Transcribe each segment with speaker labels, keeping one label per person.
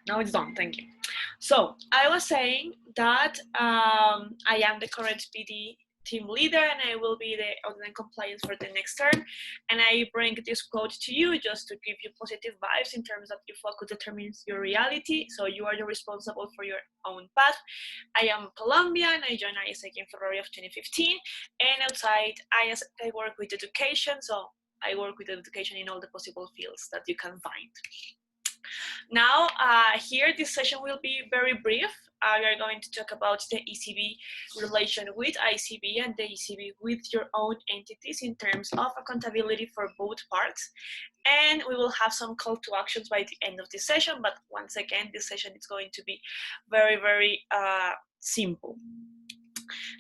Speaker 1: Now it's done, thank you. So I was saying that I am the current PD team leader and I will be the online compliance for the next term. And I bring this quote to you just to give you positive vibes in terms of your focus determines your reality. So you are the responsible for your own path. I am Colombian. I joined ISEC in February of 2015. And outside ISEC, I work with education. So I work with education in all the possible fields that you can find. Now, here this session will be very brief. We are going to talk about the ECB relation with ICB and the ECB with your own entities in terms of accountability for both parts. And we will have some call to actions by the end of this session. But once again, this session is going to be very, very simple.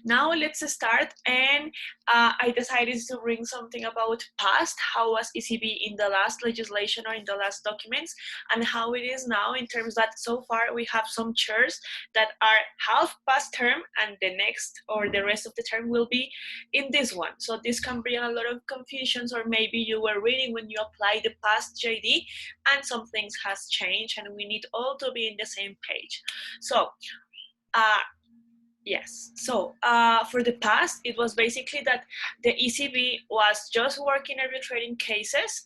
Speaker 1: Now let's start, and I decided to bring something about past, how was ECB in the last legislation or in the last documents, and how it is now in terms that so far we have some chairs that are half past term and the next or the rest of the term will be in this one. So this can bring a lot of confusions, or maybe you were reading when you apply the past JD and some things has changed and we need all to be in the same page. So yes, so for the past, it was basically that the ECB was just working arbitrating cases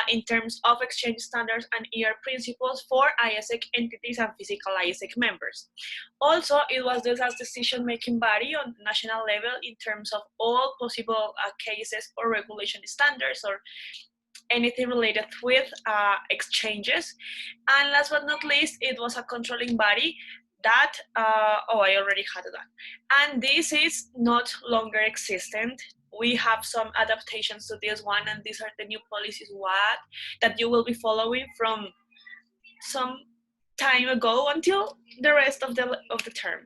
Speaker 1: in terms of exchange standards and ER principles for ISEC entities and physical ISEC members. Also, it was the last decision-making body on national level in terms of all possible cases or regulation standards or anything related with exchanges. And last but not least, it was a controlling body that, oh, I already had that. And this is not longer existent. We have some adaptations to this one, and these are the new policies that you will be following from some time ago until the rest of the term.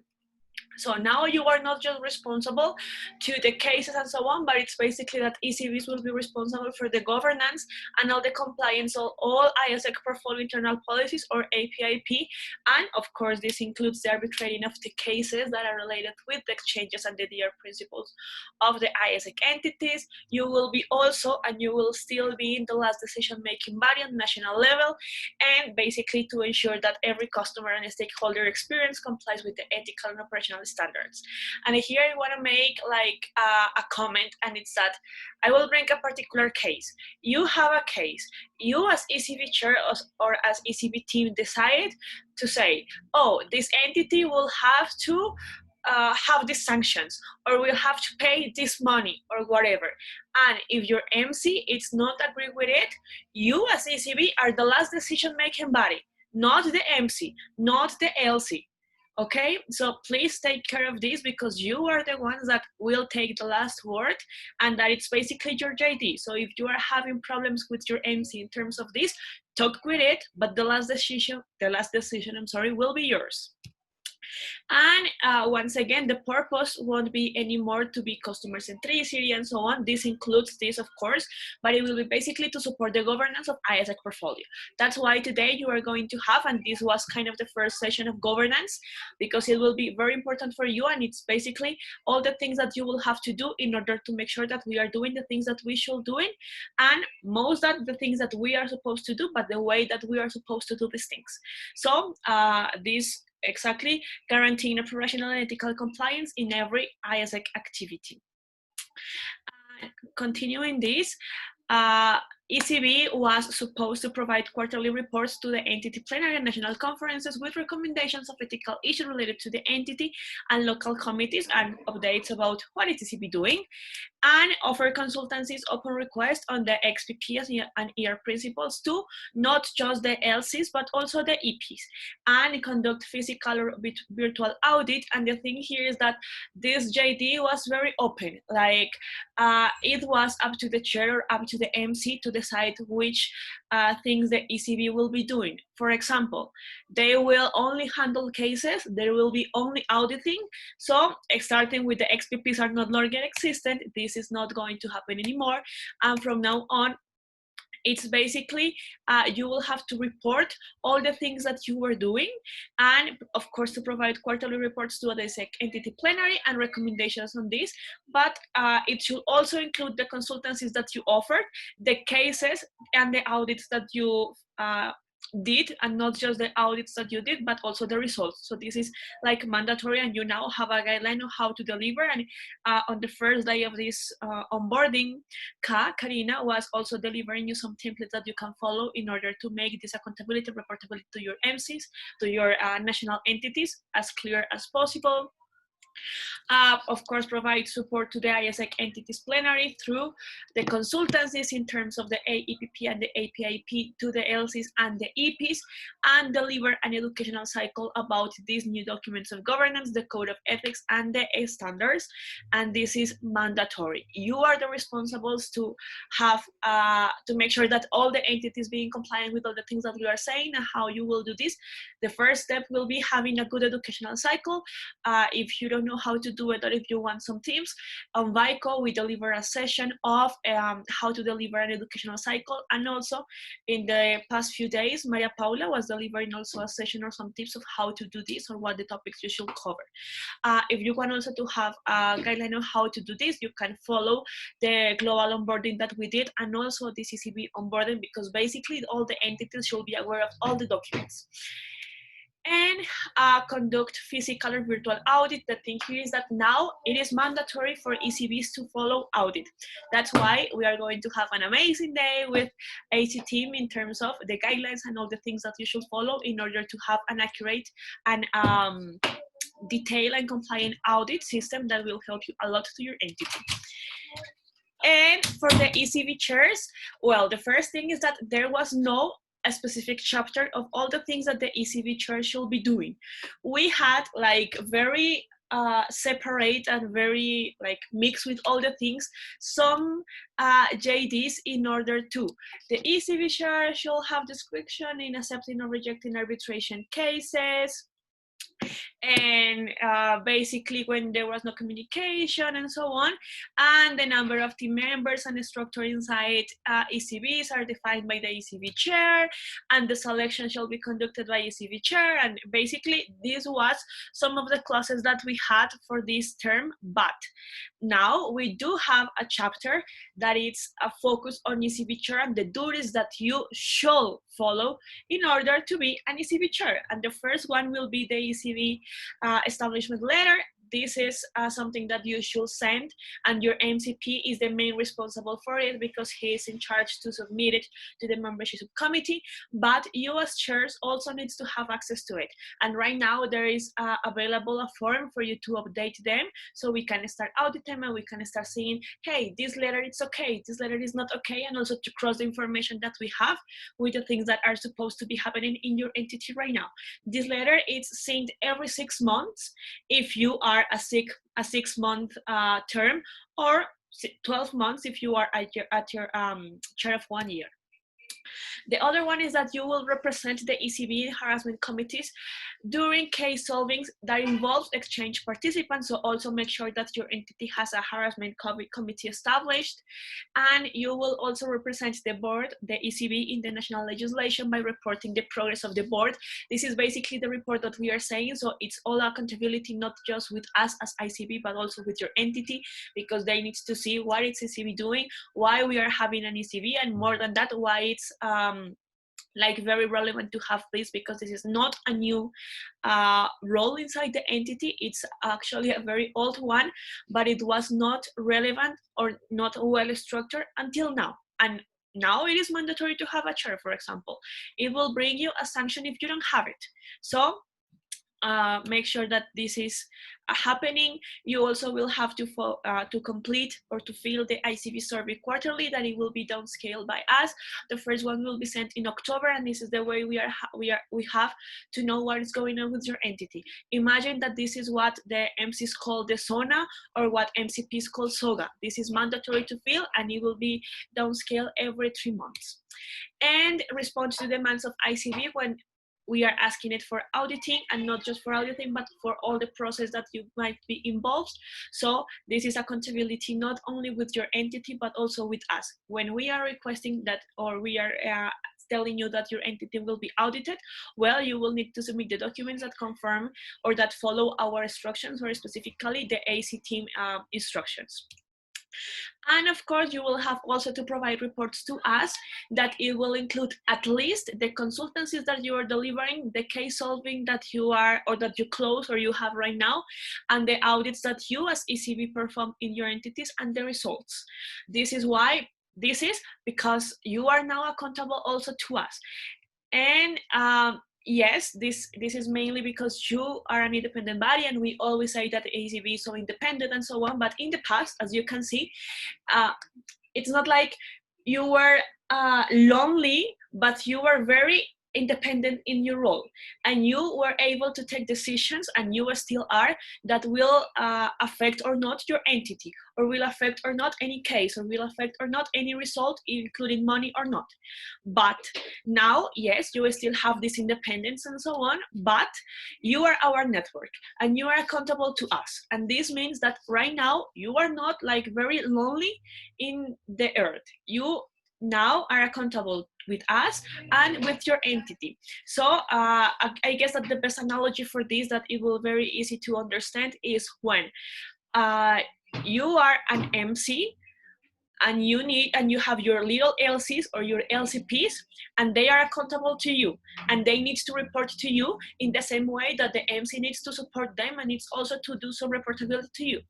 Speaker 1: So now you are not just responsible to the cases and so on, but it's basically that ECBs will be responsible for the governance and all the compliance of all ISEC portfolio internal policies or APIP. And of course, this includes the arbitrating of the cases that are related with the exchanges and the DR principles of the ISEC entities. You will be also, and you will still be in the last decision-making body on national level, and basically to ensure that every customer and stakeholder experience complies with the ethical and operational standards. And here I want to make like a comment, and it's that I will bring a particular case. You have a case. You as ECB chair or as ECB team decide to say, oh, this entity will have to have these sanctions, or will have to pay this money or whatever. And if your MC is not agree with it, you as ECB are the last decision-making body, not the MC, not the LC. Okay, so please take care of this because you are the ones that will take the last word, and that it's basically your JD. So if you are having problems with your MC in terms of this, talk with it, but the last decision, will be yours. And once again, the purpose won't be anymore to be customer centricity and so on. This includes this, of course, but it will be basically to support the governance of ISEC portfolio. That's why today you are going to have, and this was kind of the first session of governance, because it will be very important for you, and it's basically all the things that you will have to do in order to make sure that we are doing the things that we should do, and most of the things that we are supposed to do, but the way that we are supposed to do these things. So this exactly guaranteeing operational and ethical compliance in every ISEC activity. Continuing this, ECB was supposed to provide quarterly reports to the entity plenary and national conferences with recommendations of ethical issues related to the entity and local committees and updates about what is ECB doing, and offer consultancies upon request on the XPPs and ER principles to not just the LCs, but also the EPs, and conduct physical or virtual audit. And the thing here is that this JD was very open, like it was up to the chair or up to the MC to decide which things the ECB will be doing. For example, they will only handle cases, there will be only auditing. So starting with the XPPs are no longer existent, this is not going to happen anymore. And from now on, it's basically you will have to report all the things that you were doing, and of course to provide quarterly reports to the SEC entity plenary and recommendations on this. But it should also include the consultancies that you offered, the cases and the audits that you did, and not just the audits that you did, but also the results. So this is like mandatory, and you now have a guideline of how to deliver. And on the first day of this onboarding, Karina was also delivering you some templates that you can follow in order to make this accountability, reportability to your MCs, to your national entities as clear as possible. Of course, provide support to the ISEC entities plenary through the consultancies in terms of the AEPP and the APIP to the LCs and the EPs, and deliver an educational cycle about these new documents of governance, the code of ethics, and the standards. And this is mandatory. You are the responsibles to have to make sure that all the entities being compliant with all the things that we are saying. And how you will do this, the first step will be having a good educational cycle. If you don't know how to do it, or if you want some tips, on VICO we deliver a session of how to deliver an educational cycle, and also in the past few days Maria Paula was delivering also a session or some tips of how to do this, or what the topics you should cover. If you want also to have a guideline on how to do this, you can follow the global onboarding that we did, and also the ECB onboarding, because basically all the entities should be aware of all the documents. And conduct physical or virtual audit. The thing here is that now it is mandatory for ECBs to follow audit. That's why we are going to have an amazing day with AC team in terms of the guidelines and all the things that you should follow in order to have an accurate and detailed and compliant audit system that will help you a lot to your entity. And for the ECB chairs, well, the first thing is that there was no a specific chapter of all the things that the ECB chair should be doing. We had like very separate and very like mixed with all the things, some JDs in order to. The ECB chair should have description in accepting or rejecting arbitration cases, and basically when there was no communication and so on, and the number of team members and the structure inside ECBs are defined by the ECB chair, and the selection shall be conducted by ECB chair. And basically this was some of the clauses that we had for this term, but now we do have a chapter that is a focus on ECB chair and the duties that you should follow in order to be an ECB chair. And the first one will be the ECB establishment letter. This is something that you should send, and your MCP is the main responsible for it because he is in charge to submit it to the membership committee. But you as chairs also needs to have access to it. And right now there is available a form for you to update them, so we can start auditing them and we can start seeing, hey, this letter it's okay, this letter is not okay, and also to cross the information that we have with the things that are supposed to be happening in your entity right now. This letter is sent every 6 months if you are a 6-month term, or 12 months if you are at your chair of 1 year. The other one is that you will represent the ECB harassment committees during case solving that involves exchange participants. So also make sure that your entity has a harassment committee established. And you will also represent the board, the ECB, in the national legislation by reporting the progress of the board. This is basically the report that we are saying. So it's all accountability, not just with us as ICB, but also with your entity, because they need to see what is ECB doing, why we are having an ECB, and more than that, why it's like very relevant to have this, because this is not a new role inside the entity. It's actually a very old one, but it was not relevant or not well structured until now. And now it is mandatory to have a chair, for example. It will bring you a sanction if you don't have it. So make sure that this is happening. You also will have to complete or to fill the ICB survey quarterly, that it will be downscaled by us. The first one will be sent in October, and this is the way we have to know what is going on with your entity. Imagine that this is what the MCs call the SONA, or what MCPs call SOGA. This is mandatory to fill, and it will be downscaled every 3 months. And respond to demands of ICB when we are asking it for auditing, and not just for auditing, but for all the process that you might be involved. So this is accountability not only with your entity, but also with us. When we are requesting that, or we are telling you that your entity will be audited, well, you will need to submit the documents that confirm or that follow our instructions, or specifically the AC team instructions. And of course, you will have also to provide reports to us that it will include at least the consultancies that you are delivering, the case solving that you are, or that you close or you have right now, and the audits that you as ECB perform in your entities and the results. This is why, this is because you are now accountable also to us. And yes, this is mainly because you are an independent body, and we always say that the ECB is so independent and so on. But in the past, as you can see, it's not like you were lonely, but you were very independent in your role, and you were able to take decisions, and you still are, that will affect or not your entity, or will affect or not any case, or will affect or not any result, including money or not. But now, yes, you still have this independence and so on, but you are our network, and you are accountable to us. And this means that right now you are not like very lonely in the earth. You now are accountable with us and with your entity. So I guess that the best analogy for this, that it will very easy to understand, is when you are an MC, and you have your little LCs or your LCPs, and they are accountable to you, and they need to report to you in the same way that the MC needs to support them and needs also to do some reportability to you.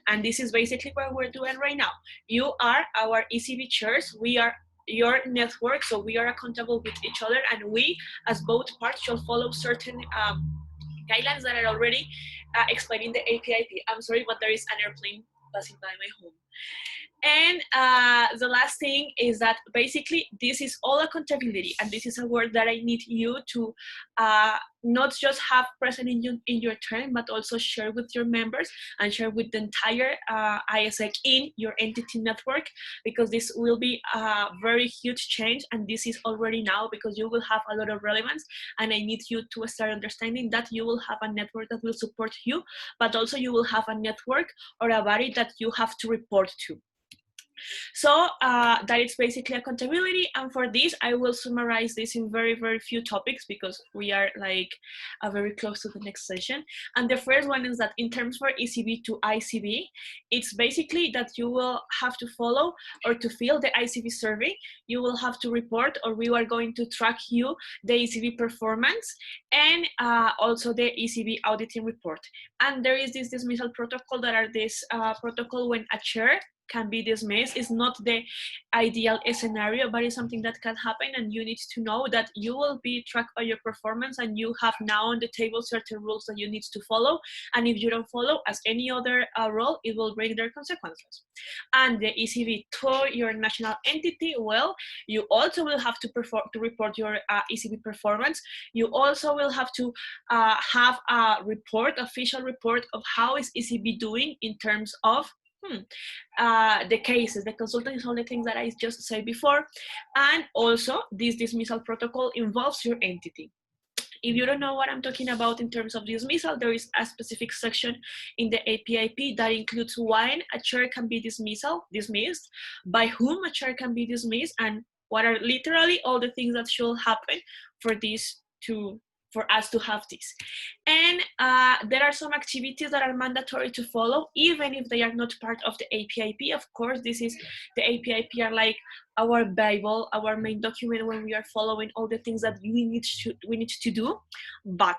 Speaker 1: And this is basically what we're doing right now. You are our ECB chairs, we are your network, so we are accountable with each other, and we as both parts shall follow certain guidelines that are already explaining the APIP. I'm sorry, but there is an airplane passing by my home. And the last thing is that basically this is all accountability, and this is a word that I need you to not just have present in your term, but also share with your members and share with the entire ISEC in your entity network, because this will be a very huge change, and this is already now, because you will have a lot of relevance, and I need you to start understanding that you will have a network that will support you, but also you will have a network or a body that you have to report to. So that is basically accountability. And for this, I will summarize this in very, very few topics, because we are like very close to the next session. And the first one is that in terms for ECB to ICB, it's basically that you will have to follow or to fill the ICB survey. You will have to report, or we are going to track you, the ECB performance, and also the ECB auditing report. And there is this dismissal protocol, that are this protocol when a chair can be dismissed. Is not the ideal scenario, but it's something that can happen, and you need to know that you will be tracked by your performance, and you have now on the table certain rules that you need to follow, and if you don't follow, as any other role, it will bring their consequences. And the ECB to your national entity, well, you also will have to report your ECB performance. You also will have to have a report, official report, of how is ECB doing in terms of the cases, the consultants, all the things that I just said before. And also this dismissal protocol involves your entity. If you don't know what I'm talking about in terms of dismissal, there is a specific section in the APIP that includes when a chair can be dismissed, by whom a chair can be dismissed, and what are literally all the things that should happen for this for us to have this. And there are some activities that are mandatory to follow, even if they are not part of the APIP. Of course, this is the APIP are like our Bible, our main document when we are following all the things that we need to do. But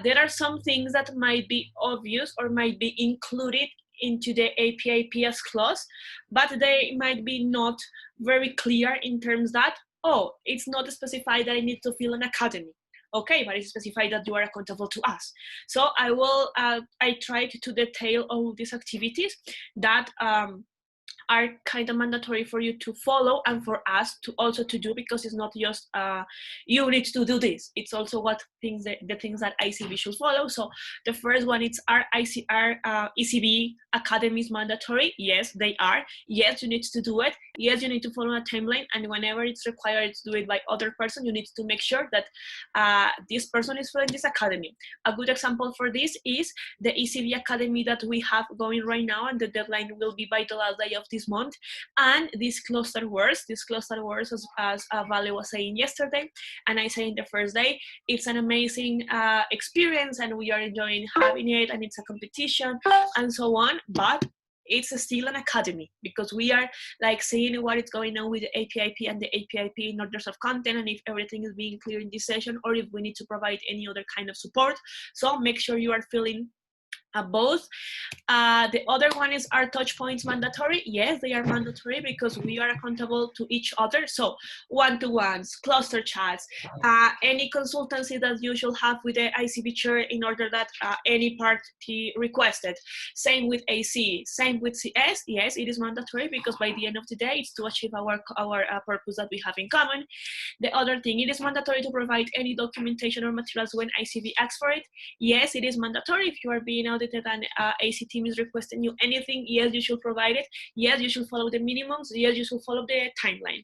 Speaker 1: there are some things that might be obvious or might be included into the APIP as clause, but they might be not very clear in terms that, oh, it's not specified that I need to fill an academy. Okay, but it's specified that you are accountable to us. So I tried to detail all these activities that are kind of mandatory for you to follow and for us to also to do, because it's not just you need to do this, it's also the things that ICB should follow. So the first one, it's our ECB academies mandatory. Yes, they are. Yes, you need to do it. Yes, you need to follow a timeline, and whenever it's required to do it by other person, you need to make sure that this person is following this academy. A good example for this is the ECB academy that we have going right now, and the deadline will be by the last day of this month. And these cluster words, as Vale was saying yesterday, and I say in the first day, it's an amazing experience, and we are enjoying having it, and it's a competition and so on. But it's still an academy, because we are like seeing what is going on with the APIP and the APIP in orders of content, and if everything is being clear in this session, or if we need to provide any other kind of support. So make sure you are filling both. The other one is, are touch points mandatory? Yes, they are mandatory because we are accountable to each other. So one-to-ones, cluster chats, any consultancy that you should have with the ICB chair in order that any party requested. Same with AC, same with CS. Yes, it is mandatory because by the end of the day, it's to achieve our purpose that we have in common. The other thing, it is mandatory to provide any documentation or materials when ICB asks for it. Yes, it is mandatory. If you are being audited and AC team is requesting you anything, yes, you should provide it. Yes, you should follow the minimums. Yes, you should follow the timeline.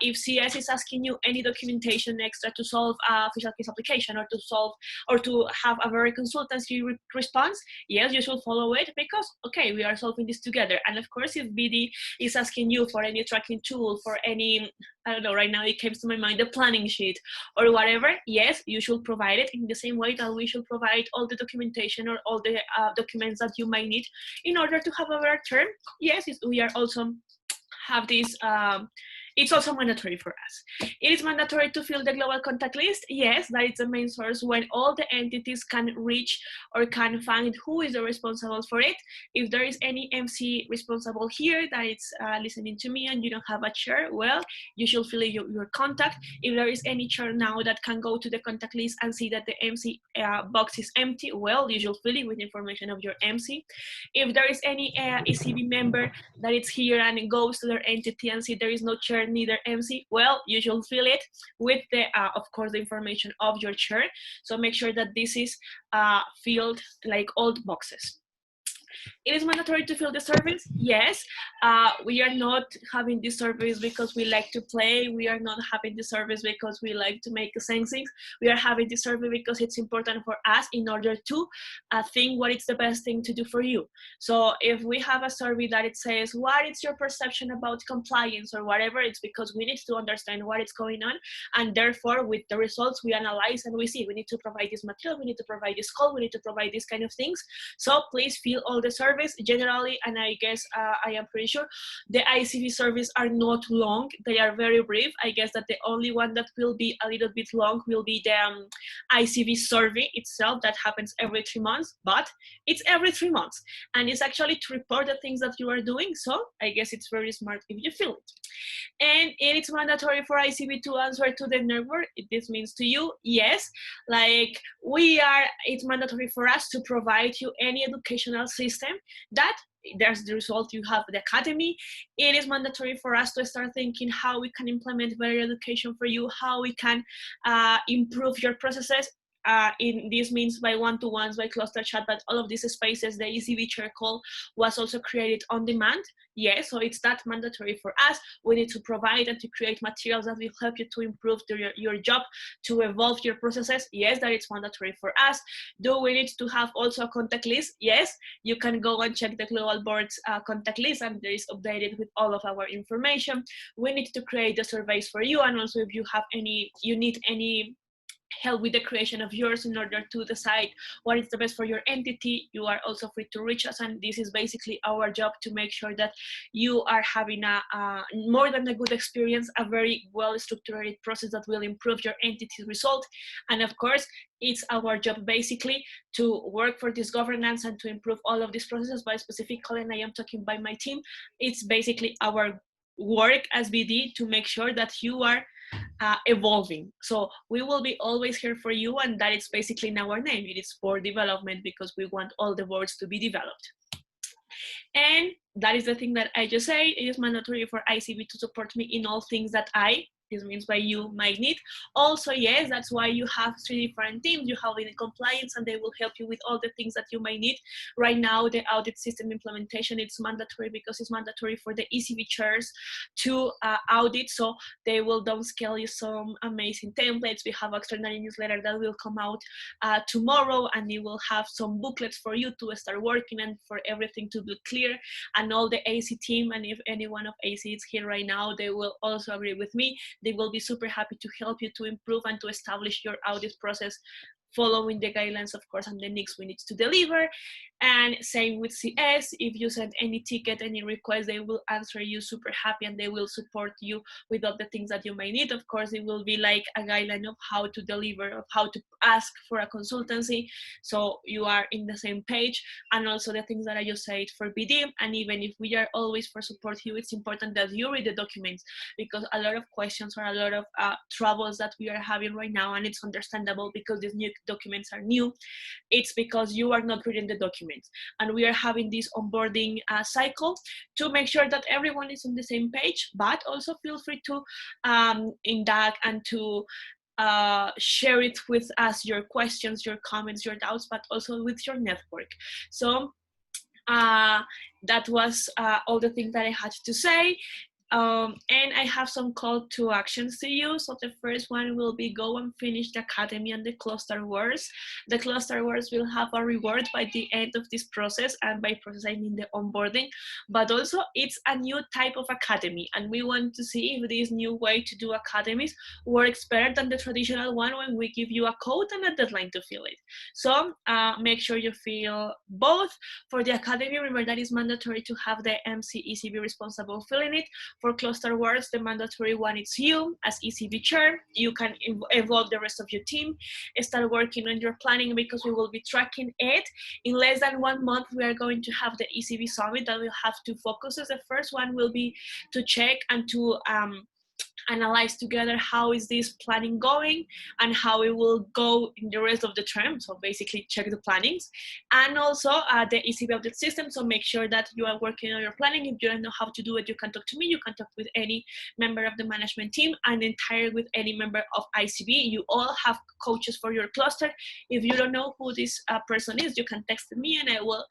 Speaker 1: If CS is asking you any documentation extra to solve official case application, or to solve, or to have a very consultancy response, yes, you should follow it, because, okay, we are solving this together. And of course, if BD is asking you for any tracking tool, for any, I don't know, right now it came to my mind, the planning sheet or whatever, yes, you should provide it in the same way that we should provide all the documentation or all the documents that you might need in order to have a better term. Yes, we are also have this, it's also mandatory for us. It is mandatory to fill the global contact list. Yes, that is the main source when all the entities can reach or can find who is the responsible for it. If there is any MC responsible here that is listening to me and you don't have a chair, well, you should fill your contact. If there is any chair now that can go to the contact list and see that the MC box is empty, well, you should fill it with information of your MC. If there is any ECB member that is here and it goes to their entity and see there is no chair, neither MC, well, you should fill it with the, of course, the information of your chair. So make sure that this is filled like all the boxes. It is mandatory to fill the surveys. Yes, we are not having this service because we like to play. We are not having this service because we like to make the same things. We are having this survey because it's important for us in order to think what is the best thing to do for you. So if we have a survey that it says, what is your perception about compliance or whatever, it's because we need to understand what is going on. And therefore, with the results, we analyze and we see, we need to provide this material, we need to provide this call, we need to provide these kind of things. So please fill all the surveys generally, and I guess I am pretty sure the ICB surveys are not long, they are very brief. I guess that the only one that will be a little bit long will be the ICB survey itself, that happens every 3 months, but it's every 3 months, and it's actually to report the things that you are doing. So I guess it's very smart if you fill it. And it's mandatory for ICB to answer to the network. This means to you, yes, like it's mandatory for us to provide you any educational system that there's the result. You have the academy. It is mandatory for us to start thinking how we can implement better education for you, how we can improve your processes. In this means by one-to-ones, by cluster chat, but all of these spaces, the ECB chair call was also created on demand. Yes, so it's that mandatory for us. We need to provide and to create materials that will help you to improve your job, to evolve your processes. Yes, that it's mandatory for us. Do we need to have also a contact list? Yes, you can go and check the Global Board's contact list, and there is updated with all of our information. We need to create the surveys for you, and also if you have you need any help with the creation of yours in order to decide what is the best for your entity, you are also free to reach us. And this is basically our job, to make sure that you are having a more than a good experience, a very well structured process that will improve your entity's result. And of course, it's our job basically to work for this governance and to improve all of these processes. But specifically, and I am talking by my team, it's basically our work as BD to make sure that you are evolving. So we will be always here for you, and that is basically in our name. It is for development, because we want all the boards to be developed. And that is the thing that I just said. It is mandatory for ICB to support me in all things that this means by you might need. Also, yes, that's why you have 3 different teams. You have in compliance, and they will help you with all the things that you might need. Right now, the audit system implementation, it's mandatory because it's mandatory for the ECB chairs to audit. So they will downscale you some amazing templates. We have extraordinary newsletter that will come out tomorrow, and it will have some booklets for you to start working and for everything to be clear. And all the AC team, and if any one of AC is here right now, they will also agree with me. They will be super happy to help you to improve and to establish your audit process following the guidelines, of course, and the needs we need to deliver. And same with CS. If you send any ticket, any request, they will answer you super happy, and they will support you with all the things that you may need. Of course, it will be like a guideline of how to deliver, of how to ask for a consultancy, so you are in the same page. And also the things that I just said for BD. And even if we are always for support you, it's important that you read the documents, because a lot of questions or a lot of troubles that we are having right now, and it's understandable because these new documents are new, it's because you are not reading the documents. And we are having this onboarding cycle to make sure that everyone is on the same page, but also feel free to induct and to share it with us, your questions, your comments, your doubts, but also with your network. So that was all the things that I had to say. And I have some call to actions to you. So the first one will be go and finish the academy and the cluster words. The cluster words will have a reward by the end of this process, and by processing the onboarding. But also it's a new type of academy, and we want to see if this new way to do academies works better than the traditional one, when we give you a code and a deadline to fill it. So make sure you fill both. For the academy, remember that it's mandatory to have the MC ECB responsible filling it. For cluster words, the mandatory one is you as ECB chair. You can involve the rest of your team, start working on your planning, because we will be tracking it. In less than 1 month, we are going to have the ECB summit that will have two focuses. The first one will be to check and to analyze together how is this planning going and how it will go in the rest of the term. So basically check the plannings, and also the ECB update system. So make sure that you are working on your planning. If you don't know how to do it, you can talk to me, you can talk with any member of the management team, and entire with any member of ICB. You all have coaches for your cluster. If you don't know who this person is, you can text me and I will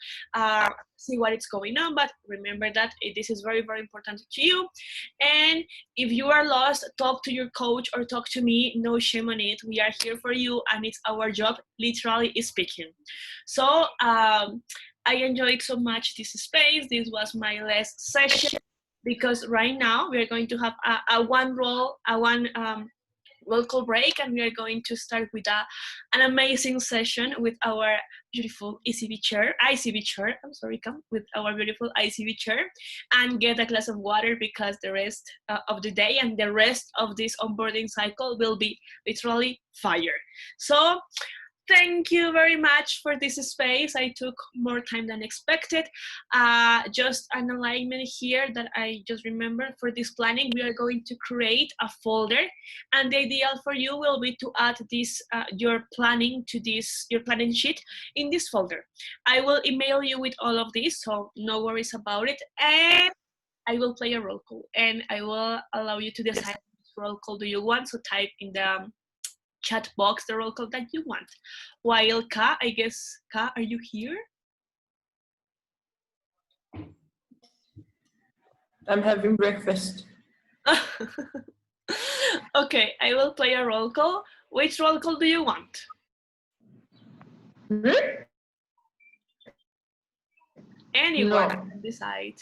Speaker 1: see what is going on. But remember that this is very, very important to you. And if you are lost, talk to your coach or talk to me. No shame on it. We are here for you, and it's our job, literally speaking. So I enjoyed so much this space. This was my last session, because right now we are going to have a one roll call break, and we are going to start with an amazing session with our beautiful ICB chair, with our beautiful ICB chair, and get a glass of water, because the rest of the day and the rest of this onboarding cycle will be literally fire. So thank you very much for this space. I took more time than expected. Just an alignment here that I just remembered. For this planning, we are going to create a folder, and the ideal for you will be to add this your planning to this, your planning sheet in this folder. I will email you with all of this, so no worries about it. And I will play a roll call, and I will allow you to decide which roll call do you want. So type in the chat box the roll call that you want. While Ka, I guess, Ka, are you here?
Speaker 2: I'm having breakfast.
Speaker 1: Okay, I will play a roll call. Which roll call do you want? Anyone can decide.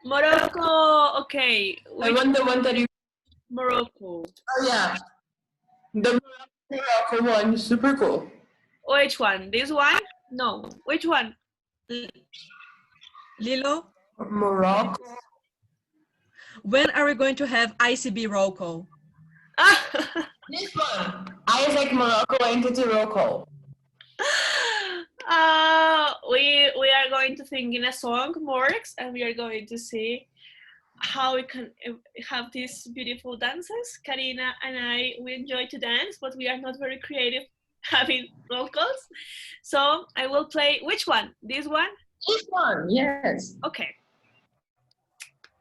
Speaker 1: Morocco, okay.
Speaker 2: I want the one that you...
Speaker 1: Morocco.
Speaker 2: Oh yeah, the Morocco one is super cool.
Speaker 1: Which one? This one? No. Which one?
Speaker 3: Lilo?
Speaker 2: Morocco.
Speaker 3: When are we going to have ICB roll call?
Speaker 2: This one. Isaac Morocco entity roll call.
Speaker 1: We are going to sing in a song, Morx, and we are going to see how we can have these beautiful dances. Karina and I, we enjoy to dance, but we are not very creative having roll calls. So I will play, which one? This one?
Speaker 2: This one, yes.
Speaker 1: Okay.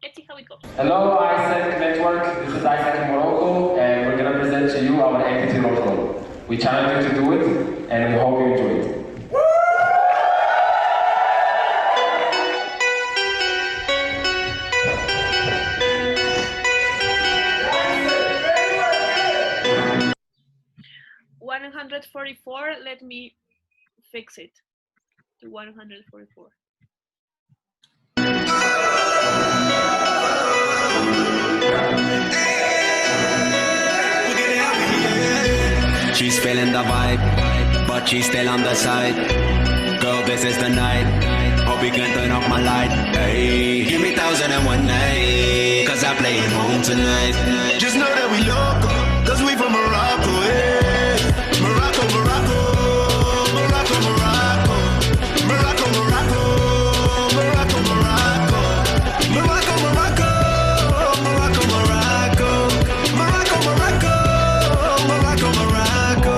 Speaker 1: Let's see how it goes.
Speaker 4: Hello, Isaac Network. This is Isaac Morocco, and we're going to present to you our entity roll call. We challenge you to do it, and we hope you enjoy it.
Speaker 1: Let me fix it to 144.
Speaker 5: She's feeling the vibe, but she's still on the side. Girl, this is the night. Hope you can turn off my light. Hey, give me 1001 night, cause I play it home tonight. Just know that we local, cause we from Morocco, yeah. Morocco, Morocco, Morocco, Morocco, Morocco, Morocco, Morocco, Morocco, Morocco, Morocco, Morocco, Morocco, Morocco, Morocco, Morocco, Morocco.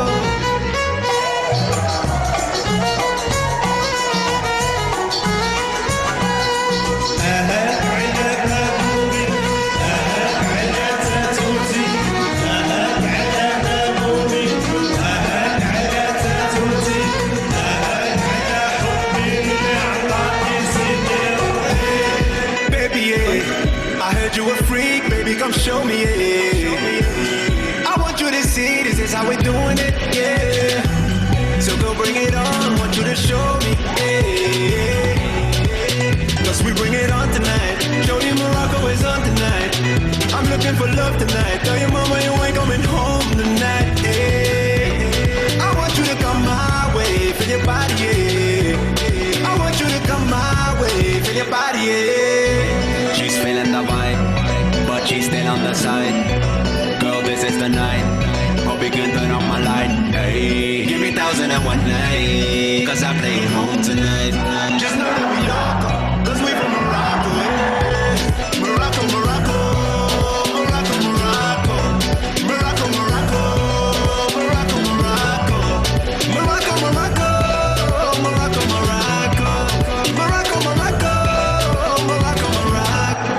Speaker 5: You a freak, baby, come show me it. I want you to see this is how we're doing it, yeah. So go bring it on, want you to show me, yeah. Cause we bring it on tonight. Jody Morocco is on tonight. I'm looking for love tonight. Tell your mama you ain't coming home tonight, yeah. I want you to come my way, feel your body, yeah. I want you to come my way, feel your body, yeah. She's feeling the vibe, but she's still on the side. Girl, this is the night. Hope you can turn off my light. Hey, give me 1001 night, cause I play it home tonight. Just know that we local, cause we from Morocco, yeah. Morocco, Morocco, Morocco, Morocco, Morocco, Morocco, Morocco, Morocco, Morocco, Morocco, Morocco, Morocco, Morocco, Morocco, Morocco, Morocco.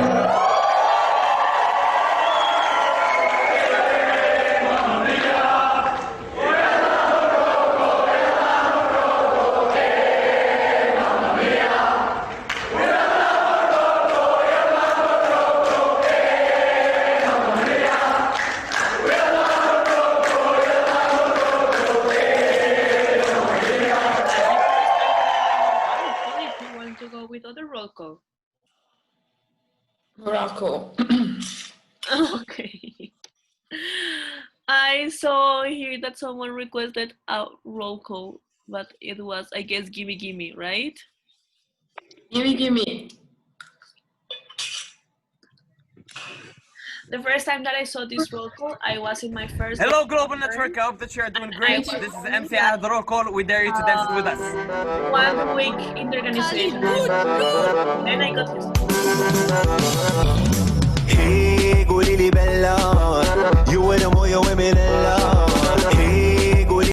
Speaker 1: If you want to go with other roll call.
Speaker 2: Morocco.
Speaker 1: Okay. I saw here that someone requested a roll call, but it was, I guess, gimme gimme, right?
Speaker 2: Gimme.
Speaker 1: The first time that I saw this roll call, I was in my first.
Speaker 6: Hello, Global Network. I hope that you are doing great. This is MC at the roll call. We dare you to dance it with us.
Speaker 1: 1 week in the organization. Then I got used.
Speaker 5: Hey, قولي لي بلا you were the more you women in love. Hey, قولي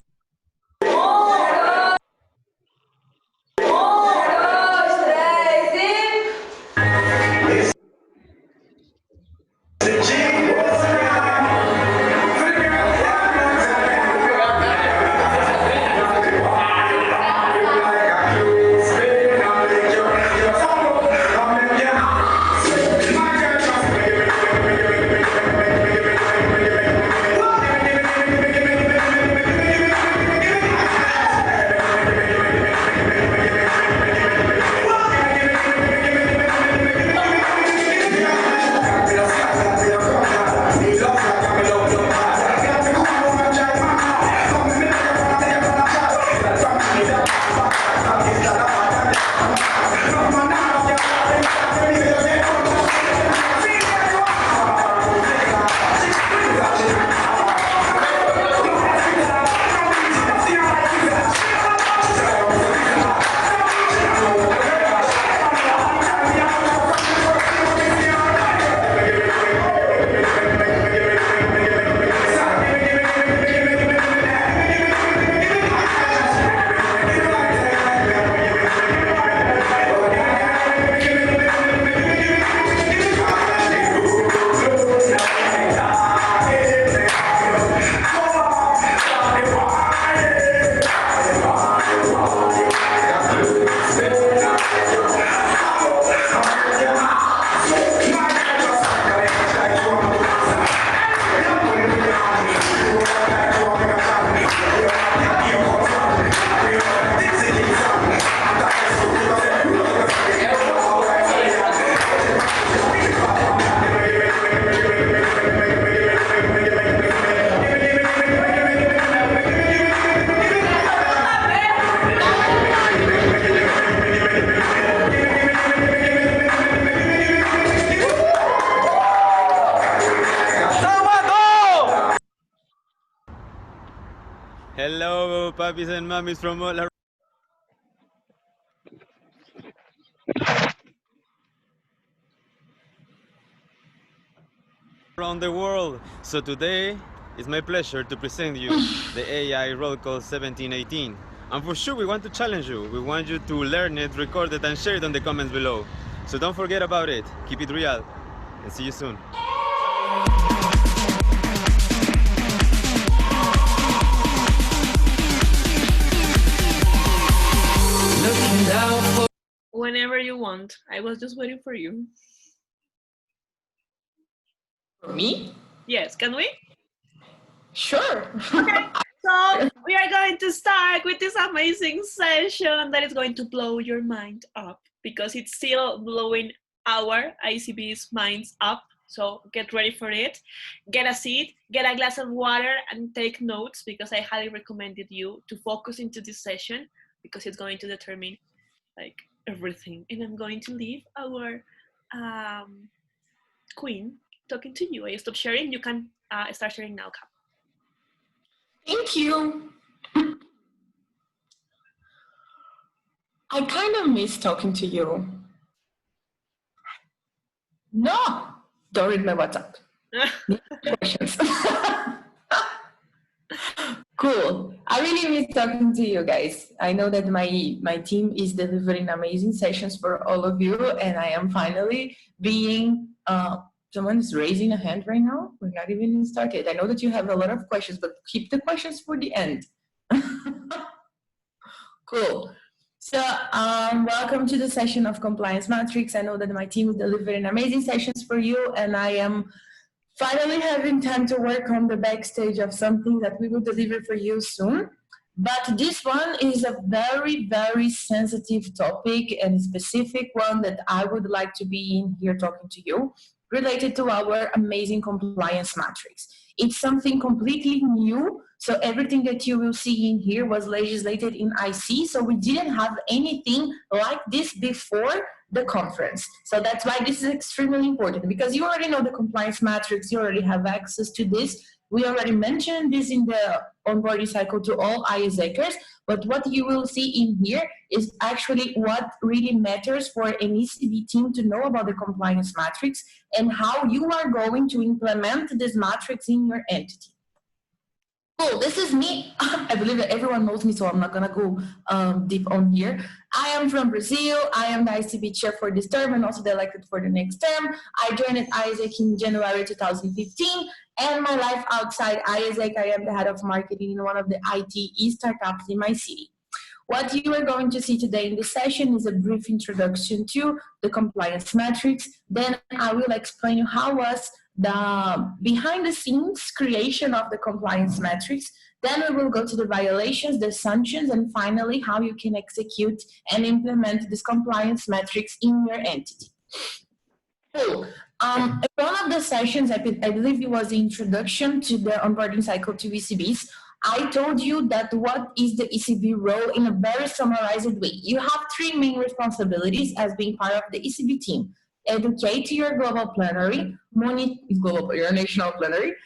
Speaker 7: papis and mummies from all around the world. So today, it's my pleasure to present you the AI roll call 1718. And for sure, we want to challenge you. We want you to learn it, record it, and share it on the comments below. So don't forget about it. Keep it real. And see you soon.
Speaker 1: Whenever you want. I was just waiting for you.
Speaker 2: For me?
Speaker 1: Yes, can we?
Speaker 2: Sure.
Speaker 1: Okay, so we are going to start with this amazing session that is going to blow your mind up because it's still blowing our ICB's minds up. So get ready for it. Get a seat, get a glass of water, and take notes because I highly recommended you to focus into this session because it's going to determine like everything. And I'm going to leave our queen talking to you. I stop sharing. You can start sharing now, Cap.
Speaker 2: Thank you. I kind of miss talking to you. No, don't read my WhatsApp. Questions. Cool. I really miss talking to you guys. I know that my team is delivering amazing sessions for all of you, and I am finally being someone is raising a hand right now. We're not even started. I know that you have a lot of questions, but keep the questions for the end. Cool. So welcome to the session of Compliance Matrix. I know that my team is delivering amazing sessions for you, and I am finally having time to work on the backstage of something that we will deliver for you soon. But this one is a very, very sensitive topic and specific one that I would like to be in here talking to you, related to our amazing compliance matrix. It's something completely new. So everything that you will see in here was legislated in IC. So we didn't have anything like this before the conference. So that's why this is extremely important, because you already know the compliance matrix, you already have access to this. We already mentioned this in the onboarding cycle to all ISACers, but what you will see in here is actually what really matters for an ECB team to know about the compliance matrix and how you are going to implement this matrix in your entity. Cool, this is me. I believe that everyone knows me, so I'm not gonna go deep on here. I am from Brazil. I am the ICB chair for this term and also the elected for the next term. I joined ISAC in January 2015, and my life outside ISAC, I am the head of marketing in one of the IT startups in my city. What you are going to see today in this session is a brief introduction to the compliance matrix. Then I will explain you how was the behind the scenes creation of the compliance matrix. Then we will go to the violations, the sanctions, and finally how you can execute and implement this compliance matrix in your entity. Cool. In one of the sessions, I believe it was the introduction to the onboarding cycle to ECBs, I told you that what is the ECB role in a very summarized way. You have three main responsibilities as being part of the ECB team. Educate your global plenary, your national plenary,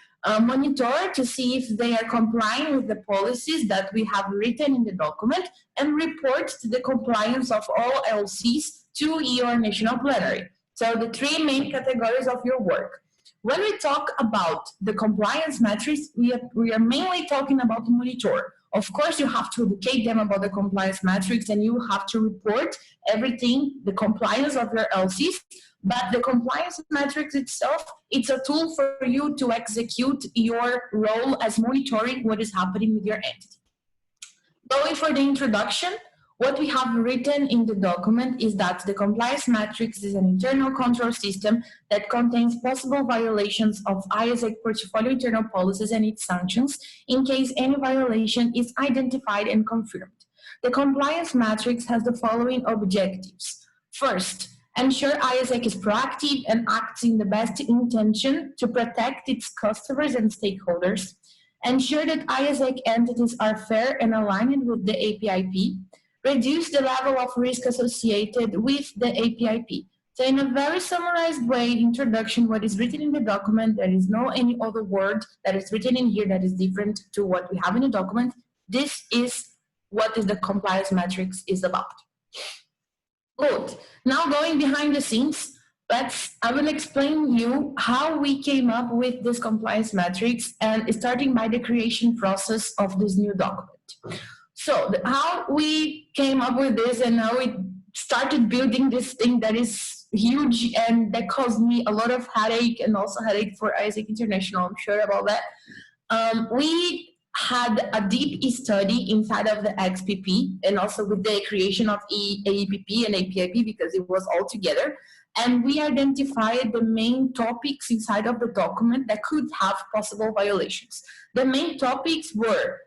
Speaker 2: monitor to see if they are complying with the policies that we have written in the document, and report to the compliance of all LCs to your national plenary. So the three main categories of your work. When we talk about the compliance matrix, we are mainly talking about monitor. Of course, you have to educate them about the compliance matrix, and you have to report everything, the compliance of your LCs. But the compliance matrix itself, it's a tool for you to execute your role as monitoring what is happening with your entity. Going for the introduction, what we have written in the document is that the compliance matrix is an internal control system that contains possible violations of ISAC portfolio internal policies and its sanctions in case any violation is identified and confirmed. The compliance matrix has the following objectives. First, ensure ISAC is proactive and acts in the best intention to protect its customers and stakeholders. Ensure that ISAC entities are fair and aligned with the APIP. Reduce the level of risk associated with the APIP. So in a very summarized way, introduction, what is written in the document, there is no any other word that is written in here that is different to what we have in the document. This is what is the compliance matrix is about. Good. Now going behind the scenes, I will explain you how we came up with this compliance matrix and starting by the creation process of this new document. So how we came up with this and how we started building this thing that is huge and that caused me a lot of headache and also headache for ISEC International, I'm sure about that. We had a deep study inside of the XPP and also with the creation of APIP and APIP because it was all together. And we identified the main topics inside of the document that could have possible violations. The main topics were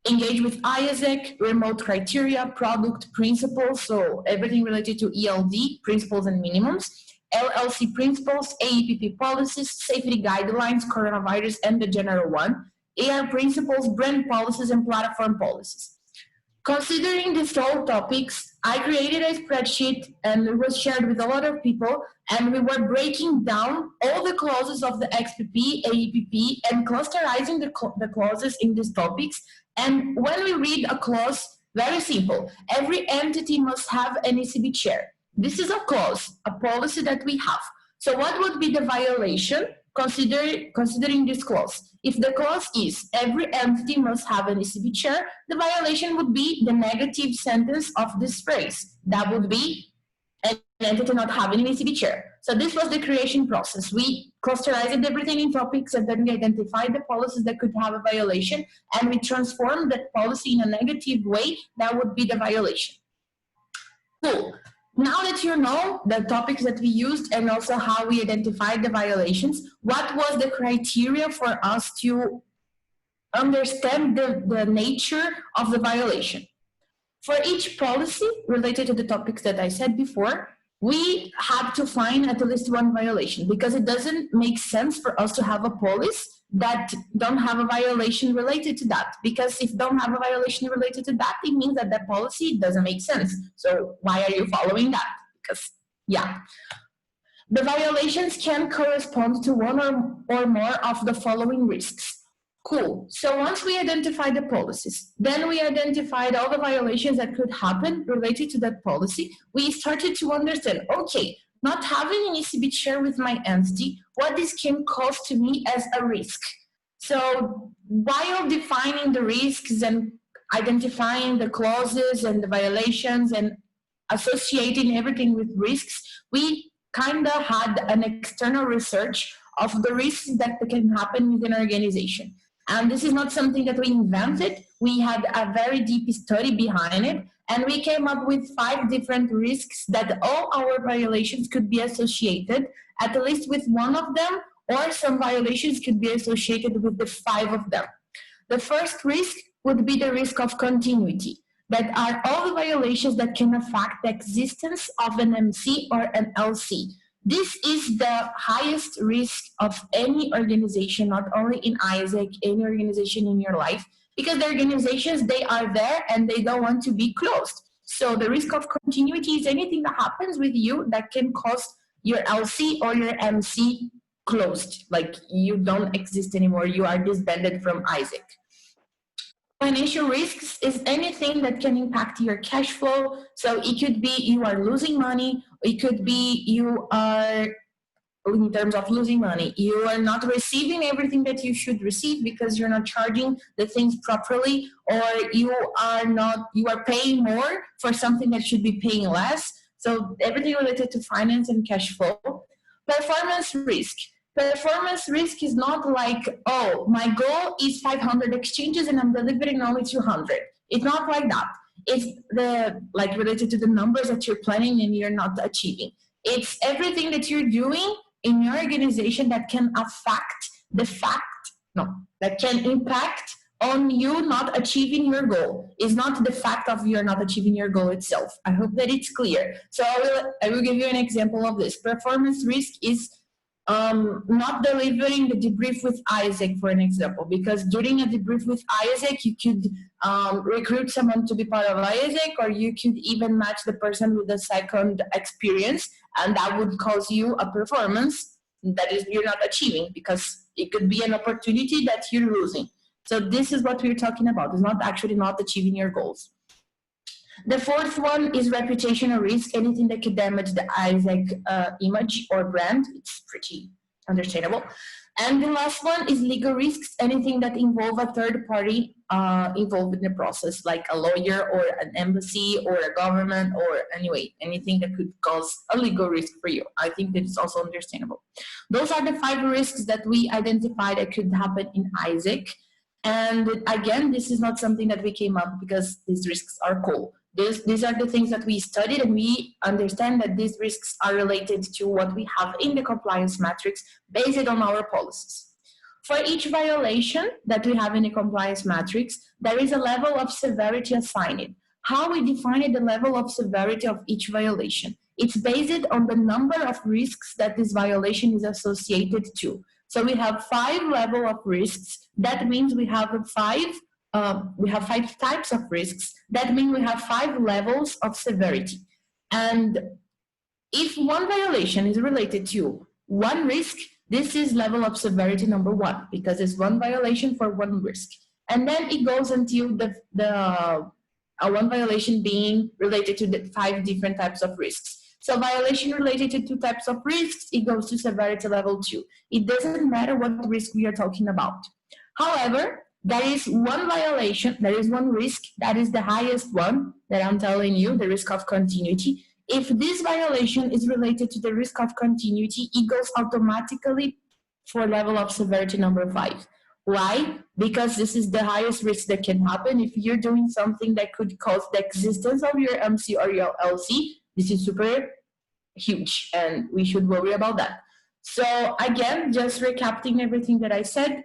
Speaker 2: engage with ISEC, remote criteria, product principles, so everything related to ELD, principles and minimums, LLC principles, APP policies, safety guidelines, coronavirus and the general one, AR principles, brand policies, and platform policies. Considering these all topics, I created a spreadsheet and it was shared with a lot of people, and we were breaking down all the clauses of the XPP, APP, and clusterizing the clauses in these topics. And when we read a clause, very simple, every entity must have an ECB chair. This is a clause, a policy that we have. So what would be the violation considering this clause? If the clause is every entity must have an ECB chair, the violation would be the negative sentence of this phrase. That would be an entity not having an ECB chair. So this was the creation process. We clusterized everything in topics and then we identified the policies that could have a violation and we transformed that policy in a negative way. That would be the violation. Cool. Now that you know the topics that we used and also how we identified the violations, what was the criteria for us to understand the nature of the violation? For each policy related to the topics that I said before, we had to find at least one violation because it doesn't make sense for us to have a policy that don't have a violation related to that. Because if don't have a violation related to that, it means that the policy doesn't make sense. So why are you following that? Because, yeah. The violations can correspond to one or more of the following risks. Cool. So once we identified the policies, then we identified all the violations that could happen related to that policy. We started to understand, okay, not having an ECB chair with my entity, what this can cause to me as a risk. So while defining the risks and identifying the clauses and the violations and associating everything with risks, we kind of had an external research of the risks that can happen within an organization. And this is not something that we invented. We had a very deep study behind it, and we came up with 5 different risks that all our violations could be associated, at least with one of them, or some violations could be associated with the 5 of them. The first risk would be the risk of continuity. That are all the violations that can affect the existence of an MC or an LC. This is the highest risk of any organization, not only in ISEC, any organization in your life, because the organizations, they are there and they don't want to be closed. So the risk of continuity is anything that happens with you that can cause your LC or your MC closed, like you don't exist anymore, you are disbanded from ISEC. Financial risks is anything that can impact your cash flow. So it could be you are losing money. It could be you are, in terms of losing money, you are not receiving everything that you should receive because you're not charging the things properly, or you are paying more for something that should be paying less. So everything related to finance and cash flow. Performance risk. Performance risk is not like, oh, my goal is 500 exchanges and I'm delivering only 200. It's not like that. It's related to the numbers that you're planning and you're not achieving. It's everything that you're doing in your organization that can affect that can impact on you not achieving your goal. It's not the fact of you're not achieving your goal itself. I hope that it's clear. So I will give you an example of this. Performance risk is not delivering the debrief with ISEC, for an example, because during a debrief with ISEC, you could recruit someone to be part of ISEC, or you could even match the person with a second experience, and that would cause you a performance that is you're not achieving, because it could be an opportunity that you're losing. So this is what we're talking about. It's not actually not achieving your goals. The fourth one is reputational risk, anything that could damage the ISAC image or brand. It's pretty understandable. And the last one is legal risks, anything that involve a third party involved in the process, like a lawyer or an embassy or a government, or anyway, anything that could cause a legal risk for you. I think that is also understandable. Those are the 5 risks that we identified that could happen in ISAC. And again, this is not something that we came up because these risks are cool. These are the things that we studied, and we understand that these risks are related to what we have in the compliance matrix based on our policies. For each violation that we have in the compliance matrix, there is a level of severity assigned. How we define the level of severity of each violation? It's based on the number of risks that this violation is associated to. So we have 5 levels of risks. That means we have 5 types of risks. That means we have 5 levels of severity. And if one violation is related to one risk, this is level of severity number 1, because it's one violation for one risk. And then it goes until one violation being related to the 5 different types of risks. So violation related to 2 types of risks, it goes to severity level 2. It doesn't matter what risk we are talking about. However, there is one violation, there is one risk, that is the highest one that I'm telling you, the risk of continuity. If this violation is related to the risk of continuity, it goes automatically for level of severity number 5. Why? Because this is the highest risk that can happen. If you're doing something that could cause the existence of your MC or your LC, this is super huge, and we should worry about that. So again, just recapping everything that I said,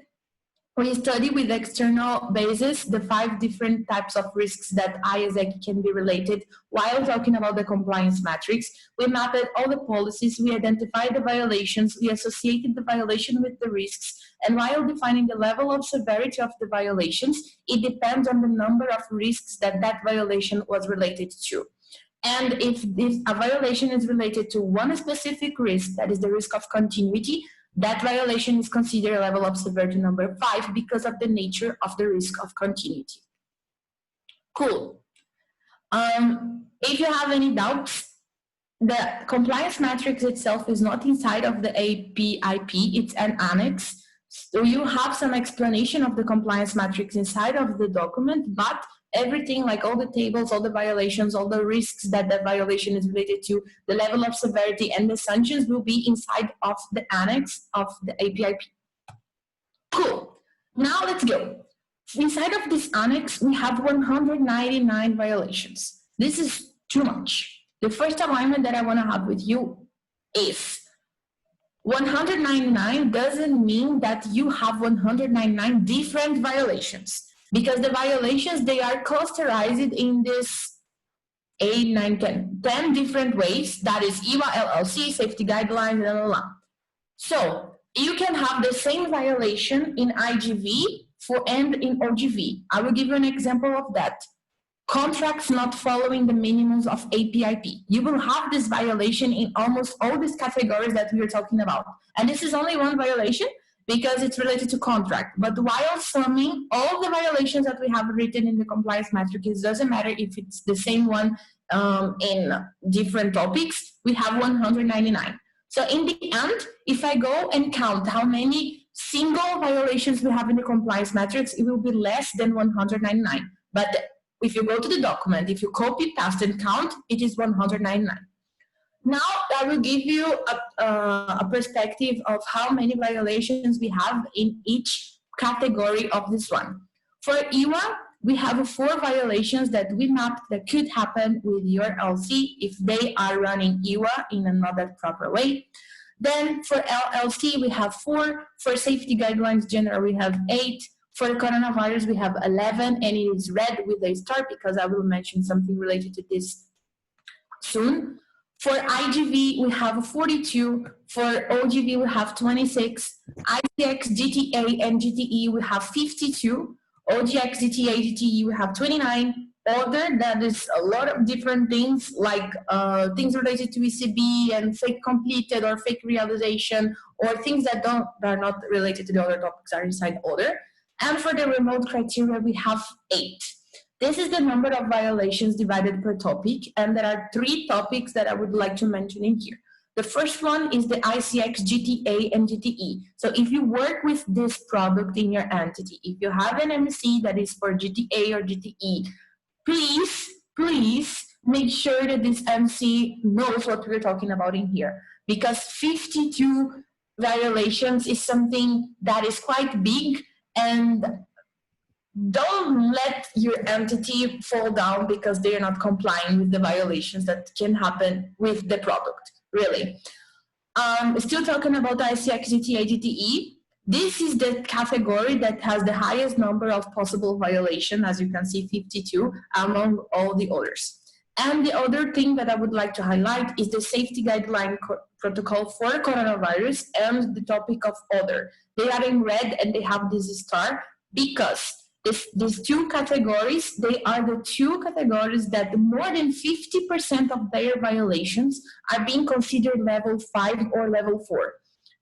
Speaker 2: we study with external basis the 5 different types of risks that ISAC can be related while talking about the compliance matrix. We mapped all the policies, we identified the violations, we associated the violation with the risks, and while defining the level of severity of the violations, it depends on the number of risks that that violation was related to. And if a violation is related to one specific risk, that is the risk of continuity, that violation is considered a level of severity number 5 because of the nature of the risk of continuity. Cool. If you have any doubts, the compliance matrix itself is not inside of the APIP, it's an annex. So you have some explanation of the compliance matrix inside of the document, but everything, like all the tables, all the violations, all the risks that the violation is related to, the level of severity and the sanctions will be inside of the annex of the APIP. Cool. Now let's go. Inside of this annex, we have 199 violations. This is too much. The first alignment that I want to have with you is 199 doesn't mean that you have 199 different violations. Because the violations, they are clusterized in this 8, 9, 10 different ways. That is EWA, LLC, safety guidelines, blah, blah, blah. So you can have the same violation in IGV and in OGV. I will give you an example of that. Contracts not following the minimums of APIP. You will have this violation in almost all these categories that we are talking about. And this is only one violation, because it's related to contract. But while summing all the violations that we have written in the compliance matrix, it doesn't matter if it's the same one in different topics, we have 199. So in the end, if I go and count how many single violations we have in the compliance matrix, it will be less than 199. But if you go to the document, if you copy, paste, and count, it is 199. Now I will give you a perspective of how many violations we have in each category of this one. For EWA, we have 4 violations that we mapped that could happen with your LC if they are running EWA in another proper way. Then for LLC, we have 4. For safety guidelines general, we have 8. For coronavirus, we have 11, and it is red with a star because I will mention something related to this soon. For IGV, we have 42. For OGV, we have 26. IGX, GTA, and GTE, we have 52. OGX, GTA, GTE, we have 29. Other, that is a lot of different things, like things related to ECB and fake completed or fake realization, or things that are not related to the other topics are inside other. And for the remote criteria, we have 8. This is the number of violations divided per topic, and there are 3 topics that I would like to mention in here. The first one is the ICX, GTA, and GTE. So if you work with this product in your entity, if you have an MC that is for GTA or GTE, please make sure that this MC knows what we're talking about in here, because 52 violations is something that is quite big, and don't let your entity fall down because they are not complying with the violations that can happen with the product, really. Still talking about ICX, GTA, GTE. This is the category that has the highest number of possible violations, as you can see, 52 among all the others. And the other thing that I would like to highlight is the safety guideline protocol for coronavirus and the topic of other. They are in red and they have this star because these 2 categories, they are the 2 categories that more than 50% of their violations are being considered level 5 or level 4.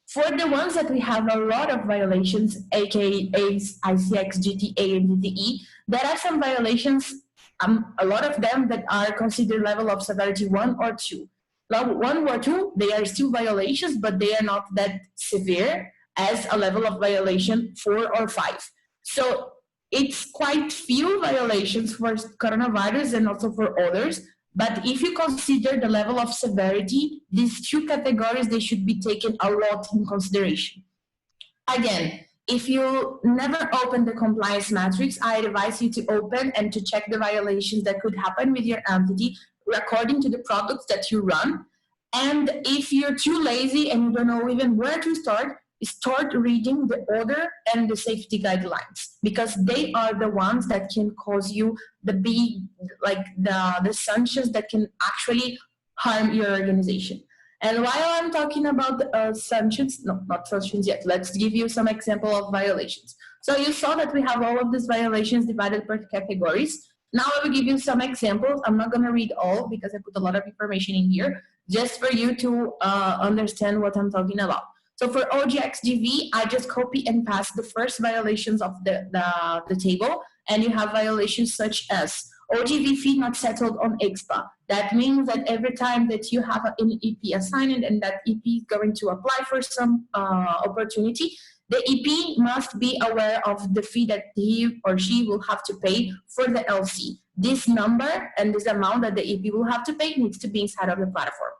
Speaker 2: For the ones that we have a lot of violations, aka ICX, GTA, and GTE, there are some violations, a lot of them that are considered level of severity 1 or 2. Level 1 or 2, they are still violations, but they are not that severe as a level of violation 4 or 5. So it's quite few violations for coronavirus and also for others. But if you consider the level of severity, these 2 categories, they should be taken a lot in consideration. Again, if you never open the compliance matrix, I advise you to open and to check the violations that could happen with your entity according to the products that you run. And if you're too lazy and you don't know even where to start reading the order and the safety guidelines, because they are the ones that can cause you the sanctions that can actually harm your organization. And while I'm talking about sanctions, no, not sanctions yet, let's give you some example of violations. So you saw that we have all of these violations divided per categories. Now I will give you some examples. I'm not going to read all because I put a lot of information in here just for you to understand what I'm talking about. So for OGXGV, I just copy and paste the first violations of the table, and you have violations such as OGV fee not settled on EXPA. That means that every time that you have an EP assigned and that EP is going to apply for some opportunity, the EP must be aware of the fee that he or she will have to pay for the LC. This number and this amount that the EP will have to pay needs to be inside of the platform.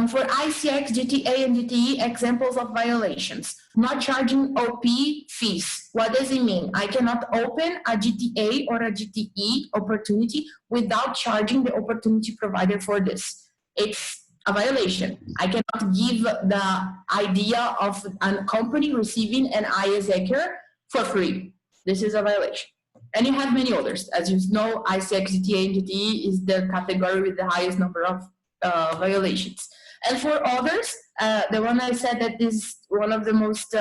Speaker 2: For ICX, GTA, and GTE, examples of violations. Not charging OP fees. What does it mean? I cannot open a GTA or a GTE opportunity without charging the opportunity provider for this. It's a violation. I cannot give the idea of a company receiving an ISACR for free. This is a violation. And you have many others. As you know, ICX, GTA, and GTE is the category with the highest number of violations. And for others, the one I said that is one of the most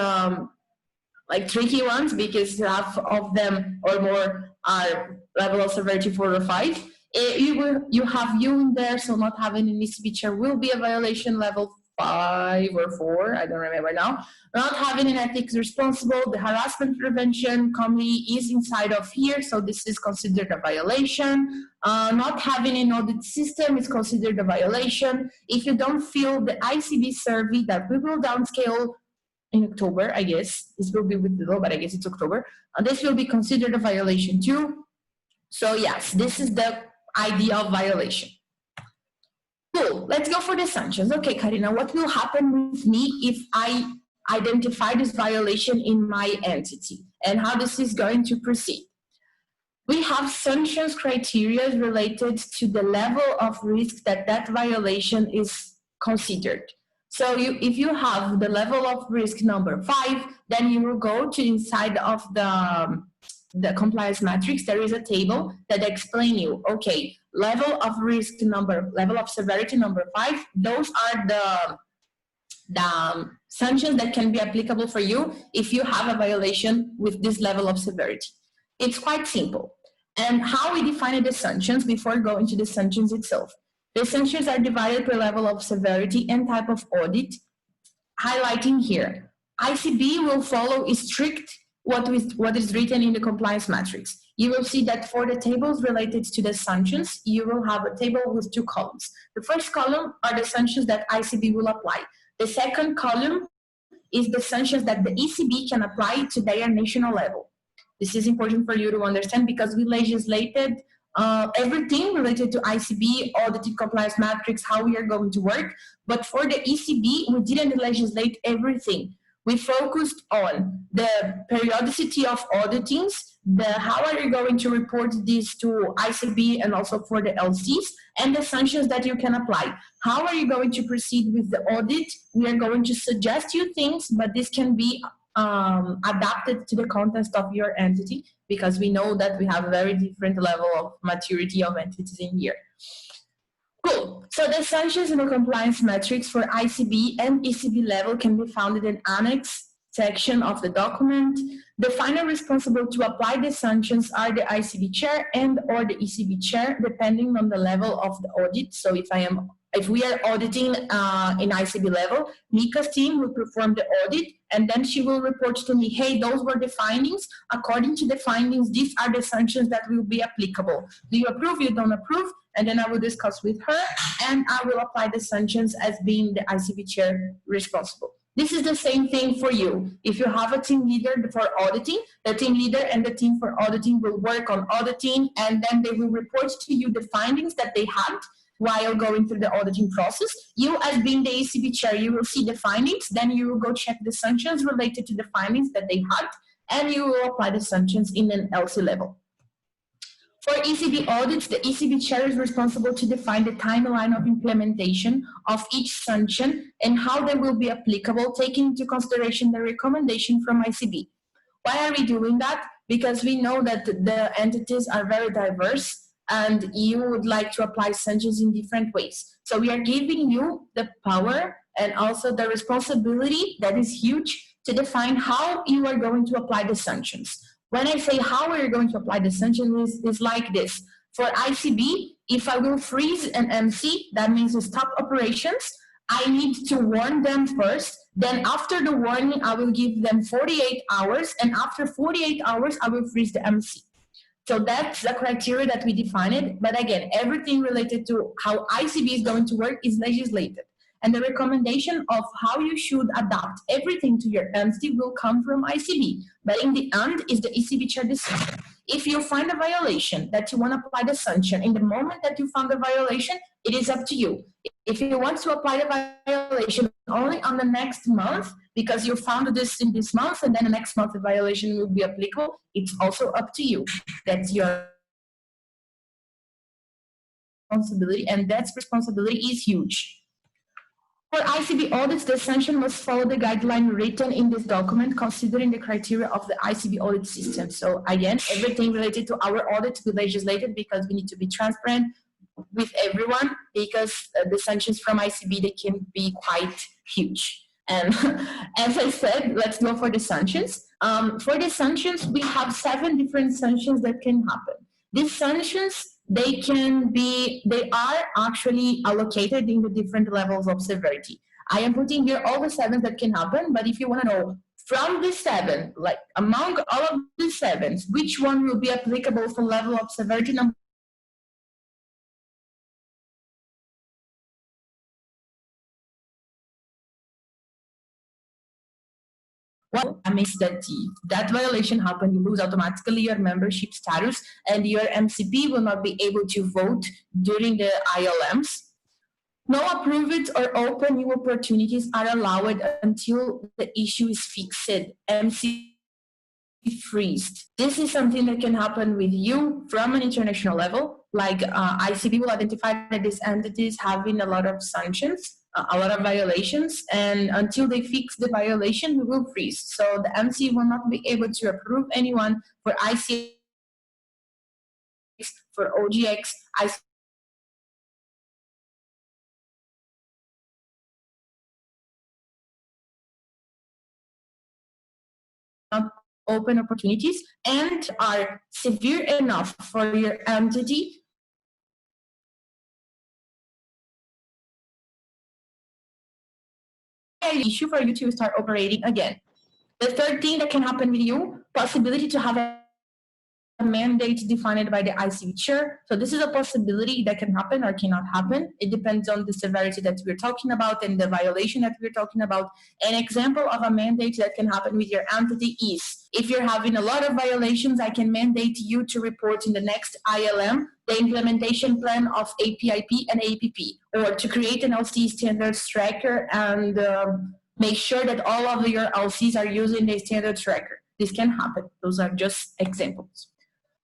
Speaker 2: tricky ones, because half of them or more are level of severity 4 or 5. You have you in there, so not having an ECB chair will be a violation level 5 or 4, I don't remember now. Not having an ethics responsible, the harassment prevention committee is inside of here, so this is considered a violation. Not having an audit system is considered a violation. If you don't fill the ECB survey that we will downscale in October, I guess, this will be with the law, but I guess it's October, this will be considered a violation too. So yes, this is the idea of violation. Cool, let's go for the sanctions. Okay, Karina, what will happen with me if I identify this violation in my entity, and how this is going to proceed? We have sanctions criteria related to the level of risk that violation is considered. So if you have the level of risk number 5, then you will go to inside of the compliance matrix. There is a table that explains you, okay, level of risk number, level of severity number 5, those are the sanctions that can be applicable for you if you have a violation with this level of severity. It's quite simple. And how we define the sanctions before going to the sanctions itself. The sanctions are divided per level of severity and type of audit, highlighting here. ECB will follow strict what is written in the compliance matrix. You will see that for the tables related to the sanctions, you will have a table with 2 columns. The first column are the sanctions that ICB will apply. The second column is the sanctions that the ECB can apply to their national level. This is important for you to understand because we legislated everything related to ICB, audited compliance matrix, how we are going to work. But for the ECB, we didn't legislate everything. We focused on the periodicity of auditings, how are you going to report this to ICB and also for the LCs, and the sanctions that you can apply. How are you going to proceed with the audit? We are going to suggest you things, but this can be adapted to the context of your entity because we know that we have a very different level of maturity of entities in here. Cool. So the sanctions and the compliance metrics for ICB and ECB level can be found in an annex section of the document. The final responsible to apply the sanctions are the ICB chair and or the ECB chair, depending on the level of the audit. So if we are auditing in ICB level, Mika's team will perform the audit and then she will report to me, hey, those were the findings. According to the findings, these are the sanctions that will be applicable. Do you approve, you don't approve? And then I will discuss with her and I will apply the sanctions as being the ICB chair responsible. This is the same thing for you. If you have a team leader for auditing, the team leader and the team for auditing will work on auditing and then they will report to you the findings that they had while going through the auditing process. You as being the ECB chair, you will see the findings, then you will go check the sanctions related to the findings that they had and you will apply the sanctions in an LC level. For ECB audits, the ECB chair is responsible to define the timeline of implementation of each sanction and how they will be applicable, taking into consideration the recommendation from ICB. Why are we doing that? Because we know that the entities are very diverse and you would like to apply sanctions in different ways. So we are giving you the power and also the responsibility that is huge to define how you are going to apply the sanctions. When I say how are you going to apply the sanctions is like this. For ICB, if I will freeze an MC, that means to stop operations, I need to warn them first. Then after the warning, I will give them 48 hours. And after 48 hours, I will freeze the MC. So that's the criteria that we defined. But again, everything related to how ICB is going to work is legislated. And the recommendation of how you should adapt everything to your entity will come from ICB. But in the end, is the ECB chair decision. If you find a violation that you want to apply the sanction, in the moment that you found the violation, it is up to you. If you want to apply the violation only on the next month, because you found this in this month, and then the next month the violation will be applicable, it's also up to you. That's your responsibility, and that responsibility is huge. For ICB audits, the sanction must follow the guideline written in this document, considering the criteria of the ICB audit system. So again, everything related to our audit we legislated because we need to be transparent with everyone, because the sanctions from ICB, they can be quite huge. And as I said, let's go for the sanctions. For the sanctions, we have 7 different sanctions that can happen. These sanctions, they are actually allocated in the different levels of severity. I am putting here all the 7 that can happen, but if you want to know from the 7, like among all of the 7s, which one will be applicable for level of severity number well, that means that that violation happened, you lose automatically your membership status and your MCP will not be able to vote during the ILMs. No approved or open new opportunities are allowed until the issue is fixed. MC freezed. This is something that can happen with you from an international level. Like ICB will identify that these entities having a lot of sanctions, a lot of violations, and until they fix the violation, we will freeze. So the MC will not be able to approve anyone for ICX, for OGX, not open opportunities and are severe enough for your entity issue for you to start operating again. The third thing that can happen with you, possibility to have a mandate defined by the ICB chair. So this is a possibility that can happen or cannot happen. It depends on the severity that we're talking about and the violation that we're talking about. An example of a mandate that can happen with your entity is, if you're having a lot of violations, I can mandate you to report in the next ILM the implementation plan of APIP and APIP, or to create an LC standards tracker and make sure that all of your LCs are using the standard tracker. This can happen. Those are just examples.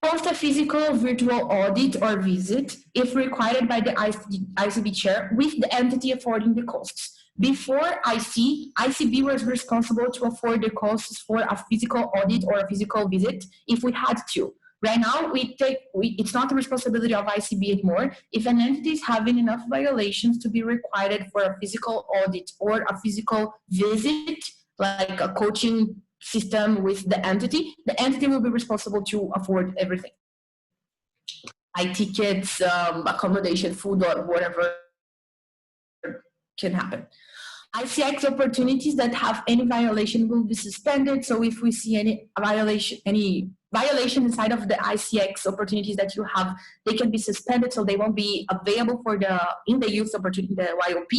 Speaker 2: Post a physical virtual audit or visit if required by the ICB chair with the entity affording the costs. Before ICB was responsible to afford the costs for a physical audit or a physical visit if we had to. Right now, it's not the responsibility of ICB anymore. If an entity is having enough violations to be required for a physical audit or a physical visit, like a coaching system with the entity will be responsible to afford everything. Like tickets, accommodation, food, or whatever can happen. ICX opportunities that have any violation will be suspended. So if we see any violation inside of the ICX opportunities that you have, they can be suspended, so they won't be available for in the youth opportunity, the YOP.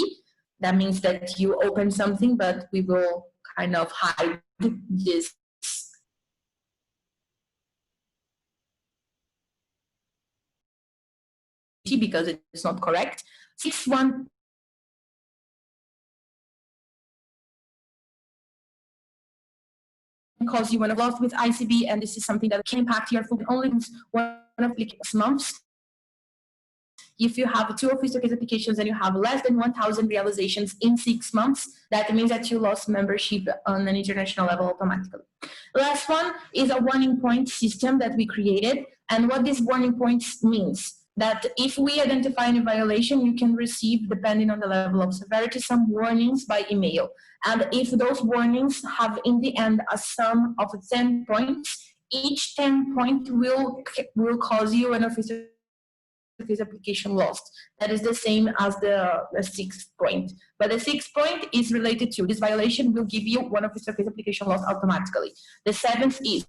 Speaker 2: That means that you open something, but we will kind of hide this because it's not correct. 6.1 cause you one of loss with ICB, and this is something that can impact your food only one of the months. If you have 2 official case applications and you have less than 1,000 realizations in 6 months, that means that you lost membership on an international level automatically. Last one is a warning point system that we created. And what this warning points means, that if we identify any violation, you can receive, depending on the level of severity, some warnings by email. And if those warnings have in the end a sum of 10 points, each 10 point will cause you an official case application lost. That is the same as the 6th point. But the 6th point is related to this violation will give you one official case application lost automatically. The 7th is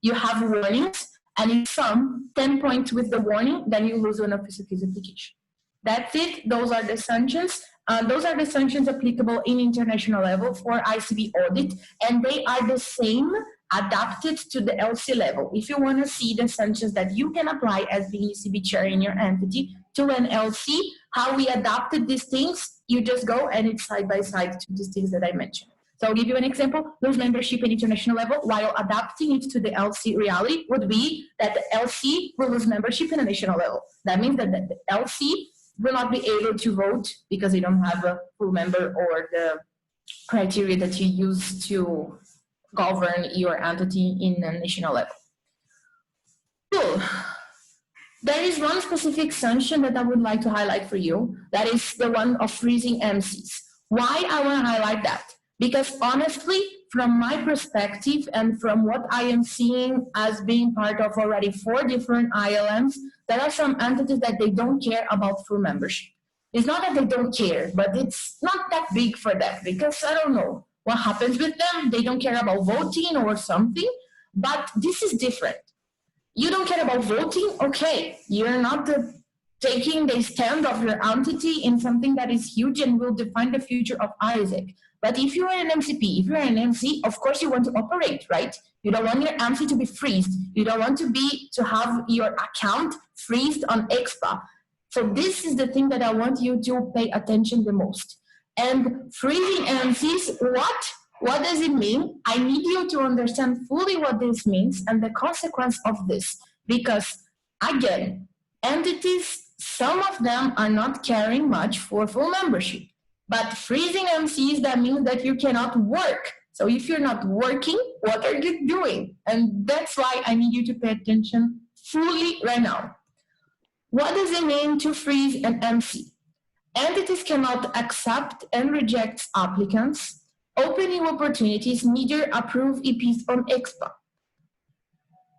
Speaker 2: you have warnings, and in sum 10 points with the warning, then you lose one official case application. That's it. Those are the sanctions. Those are the sanctions applicable in international level for ICB audit, and they are the same adapted to the LC level. If you want to see the sanctions that you can apply as being ECB chair in your entity to an LC, how we adapted these things, you just go and it's side by side to these things that I mentioned. So I'll give you an example. Lose membership in international level while adapting it to the LC reality would be that the LC will lose membership in a national level. That means that the LC will not be able to vote because they don't have a full member or the criteria that you use to govern your entity in a national level. Cool. There is one specific sanction that I would like to highlight for you. That is the one of freezing MCs. Why I want to highlight that? Because honestly, from my perspective and from what I am seeing as being part of already 4 different ILMs, there are some entities that they don't care about full membership. It's not that they don't care, but it's not that big for them because I don't know what happens with them. They don't care about voting or something, but this is different. You don't care about voting? Okay, you're not taking the stand of your entity in something that is huge and will define the future of ISAC. But if you are an MCP, if you're an MC, of course you want to operate, right? You don't want your MC to be freezed. You don't want to have your account freezed on EXPA. So this is the thing that I want you to pay attention the most. And freezing MCs, what does it mean? I need you to understand fully what this means and the consequence of this. Because again, entities, some of them are not caring much for full membership. But freezing MCs, that means that you cannot work. So if you're not working, what are you doing? And that's why I need you to pay attention fully right now. What does it mean to freeze an MC? Entities cannot accept and reject applicants, open new opportunities, neither approve EPs on EXPA.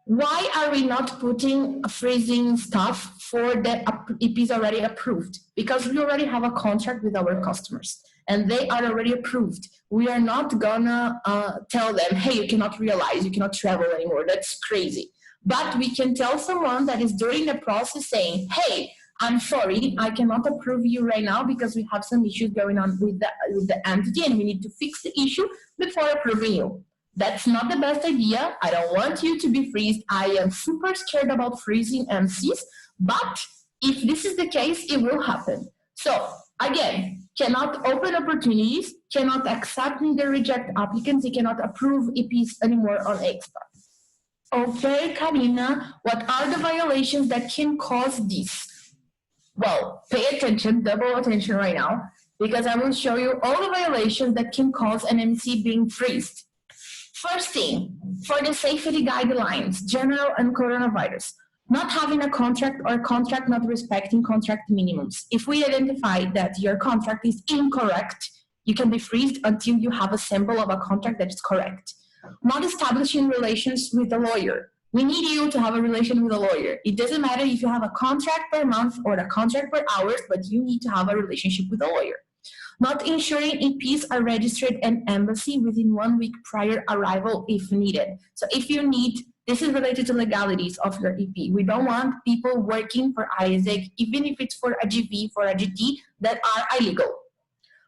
Speaker 2: Why are we not putting freezing stuff for the EPs already approved, because we already have a contract with our customers and they are already approved. We are not gonna tell them, hey, you cannot realize, you cannot travel anymore. That's crazy. But we can tell someone that is during the process saying, hey, I'm sorry, I cannot approve you right now because we have some issues going on with the entity and we need to fix the issue before approving you. That's not the best idea. I don't want you to be freezed. I am super scared about freezing MCs, but if this is the case, it will happen. So again, cannot open opportunities, cannot accept neither reject applicants, you cannot approve EPs anymore on Expa. Okay, Karina, what are the violations that can cause this? Well, pay attention, double attention right now, because I will show you all the violations that can cause an MC being freezed. First thing, for the safety guidelines, general and coronavirus, not having a contract or contract not respecting contract minimums. If we identify that your contract is incorrect, you can be freezed until you have a sample of a contract that is correct. Not establishing relations with a lawyer. We need you to have a relation with a lawyer. It doesn't matter if you have a contract per month or a contract per hours, but you need to have a relationship with a lawyer. Not ensuring EPs are registered in embassy within 1 week prior arrival if needed. So if you need, this is related to legalities of your EP. We don't want people working for ISEC, even if it's for a GV, for a GT, that are illegal.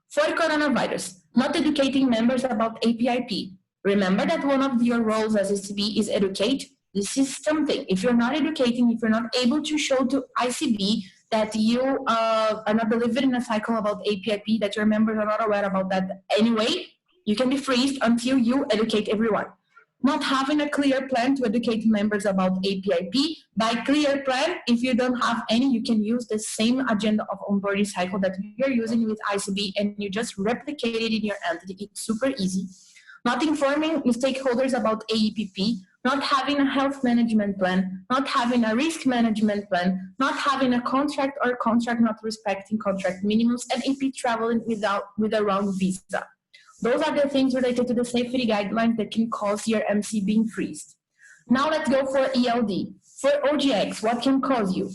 Speaker 2: For coronavirus, not educating members about APIP. Remember that one of your roles as ECB is educate. This is something. If you're not educating, if you're not able to show to ICB that you are not delivering a cycle about APIP, that your members are not aware about that anyway, you can be freezed until you educate everyone. Not having a clear plan to educate members about APIP. By clear plan, if you don't have any, you can use the same agenda of onboarding cycle that you're using with ICB and you just replicate it in your entity. It's super easy. Not informing stakeholders about AEPP, not having a health management plan, not having a risk management plan, not having a contract or contract not respecting contract minimums, and EP traveling with a wrong visa. Those are the things related to the safety guidelines that can cause your MC being freezed. Now let's go for ELD. For OGX, what can cause you?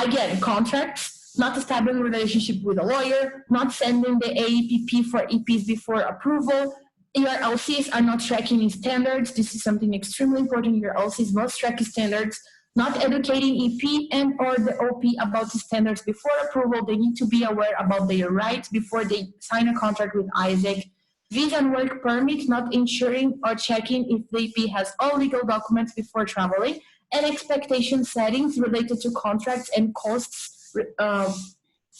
Speaker 2: Again, contracts, not establishing a relationship with a lawyer, not sending the AEPP for EPs before approval. Your LCs are not tracking standards. This is something extremely important. Your LCs must track standards. Not educating EP and or the OP about the standards before approval. They need to be aware about their rights before they sign a contract with ISEC. Visa and work permit, not ensuring or checking if the EP has all legal documents before traveling. And expectation settings related to contracts and costs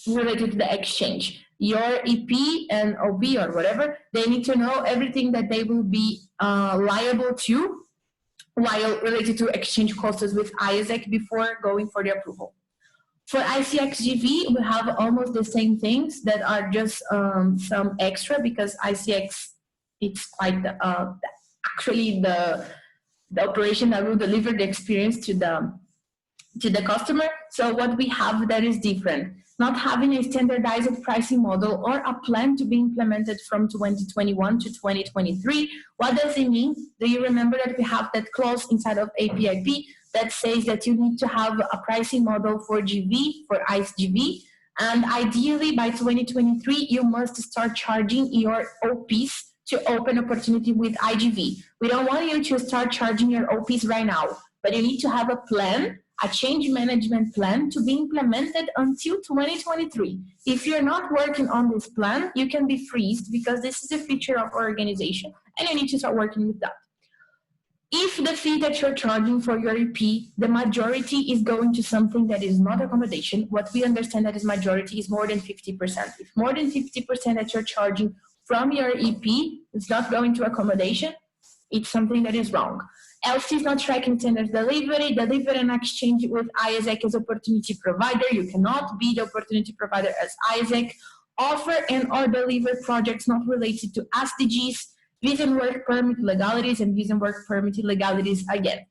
Speaker 2: related to the exchange. Your EP and OB or whatever, they need to know everything that they will be liable to while related to exchange costs with ISEC before going for the approval. For ICX-GV, we have almost the same things that are just some extra because ICX, it's quite actually the operation that will deliver the experience to the customer. So what we have that is different. Not having a standardized pricing model or a plan to be implemented from 2021 to 2023. What does it mean? Do you remember that we have that clause inside of APIP that says that you need to have a pricing model for GV, for ICE-GV, and ideally by 2023, you must start charging your OPs to open opportunity with IGV. We don't want you to start charging your OPs right now, but you need to have a plan, a change management plan to be implemented until 2023. If you're not working on this plan, you can be freezed because this is a feature of our organization and you need to start working with that. If the fee that you're charging for your EP, the majority is going to something that is not accommodation, what we understand that is majority is more than 50%. If more than 50% that you're charging from your EP is not going to accommodation, it's something that is wrong. LC is not tracking standards delivery and exchange with ISEC as opportunity provider. You cannot be the opportunity provider as ISEC. Offer and or deliver projects not related to SDGs, visa and work permit legalities, and visa and work permit legalities again.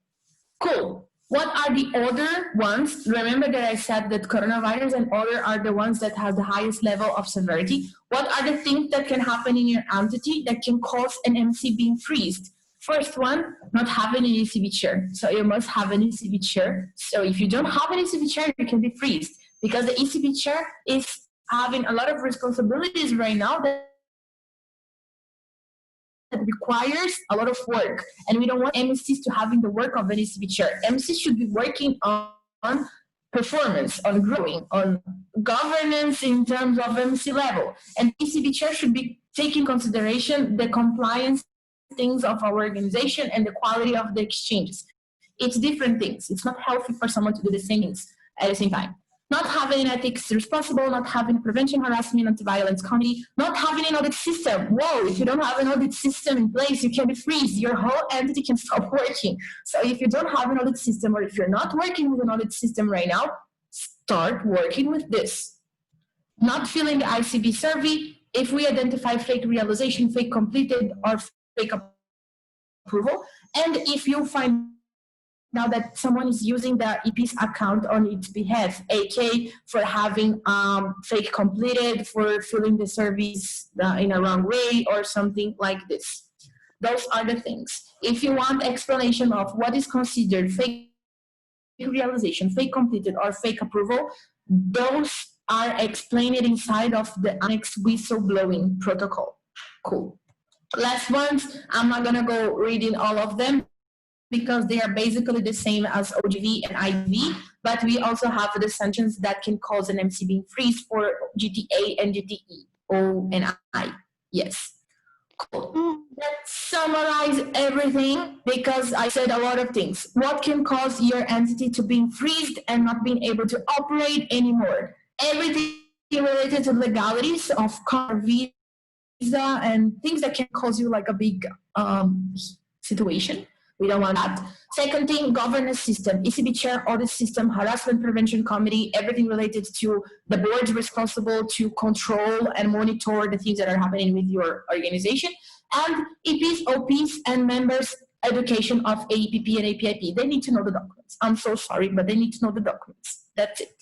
Speaker 2: Cool. What are the other ones? Remember that I said that coronavirus and other are the ones that have the highest level of severity. What are the things that can happen in your entity that can cause an MC being freezed? First one, not having an ECB chair. So you must have an ECB chair. So if you don't have an ECB chair, you can be freezed because the ECB chair is having a lot of responsibilities right now that requires a lot of work. And we don't want MCs to having the work of an ECB chair. MCs should be working on performance, on growing, on governance in terms of MC level. And ECB chair should be taking consideration the compliance things of our organization and the quality of the exchanges. It's different things. It's not healthy for someone to do the same things at the same time. Not having an ethics responsible, not having prevention, harassment, anti-violence committee, not having an audit system. Whoa, if you don't have an audit system in place, you can be freeze. Your whole entity can stop working. So if you don't have an audit system, or if you're not working with an audit system right now, start working with this. Not filling the ICB survey. If we identify fake realization, fake completed, or fake approval, and if you find now that someone is using the EP's account on its behalf, AK for having fake completed, for filling the surveys in a wrong way, or something like this. Those are the things. If you want explanation of what is considered fake realization, fake completed, or fake approval, those are explained inside of the annex whistleblowing protocol. Cool. Last ones, I'm not gonna go reading all of them, because they are basically the same as OGV and IV, but we also have the sanctions that can cause an MC being freeze for GTA and GTE, O and I. Yes. Cool. Let's summarize everything, because I said a lot of things. What can cause your entity to being freezed and not being able to operate anymore? Everything related to legalities of car, visa, and things that can cause you like a big situation. We don't want that. Second thing, governance system, ECB chair, audit system, harassment prevention committee, everything related to the boards responsible to control and monitor the things that are happening with your organization, and EPs, OPs, and members education of APIP and APIP. They need to know the documents. I'm so sorry, but they need to know the documents. That's it.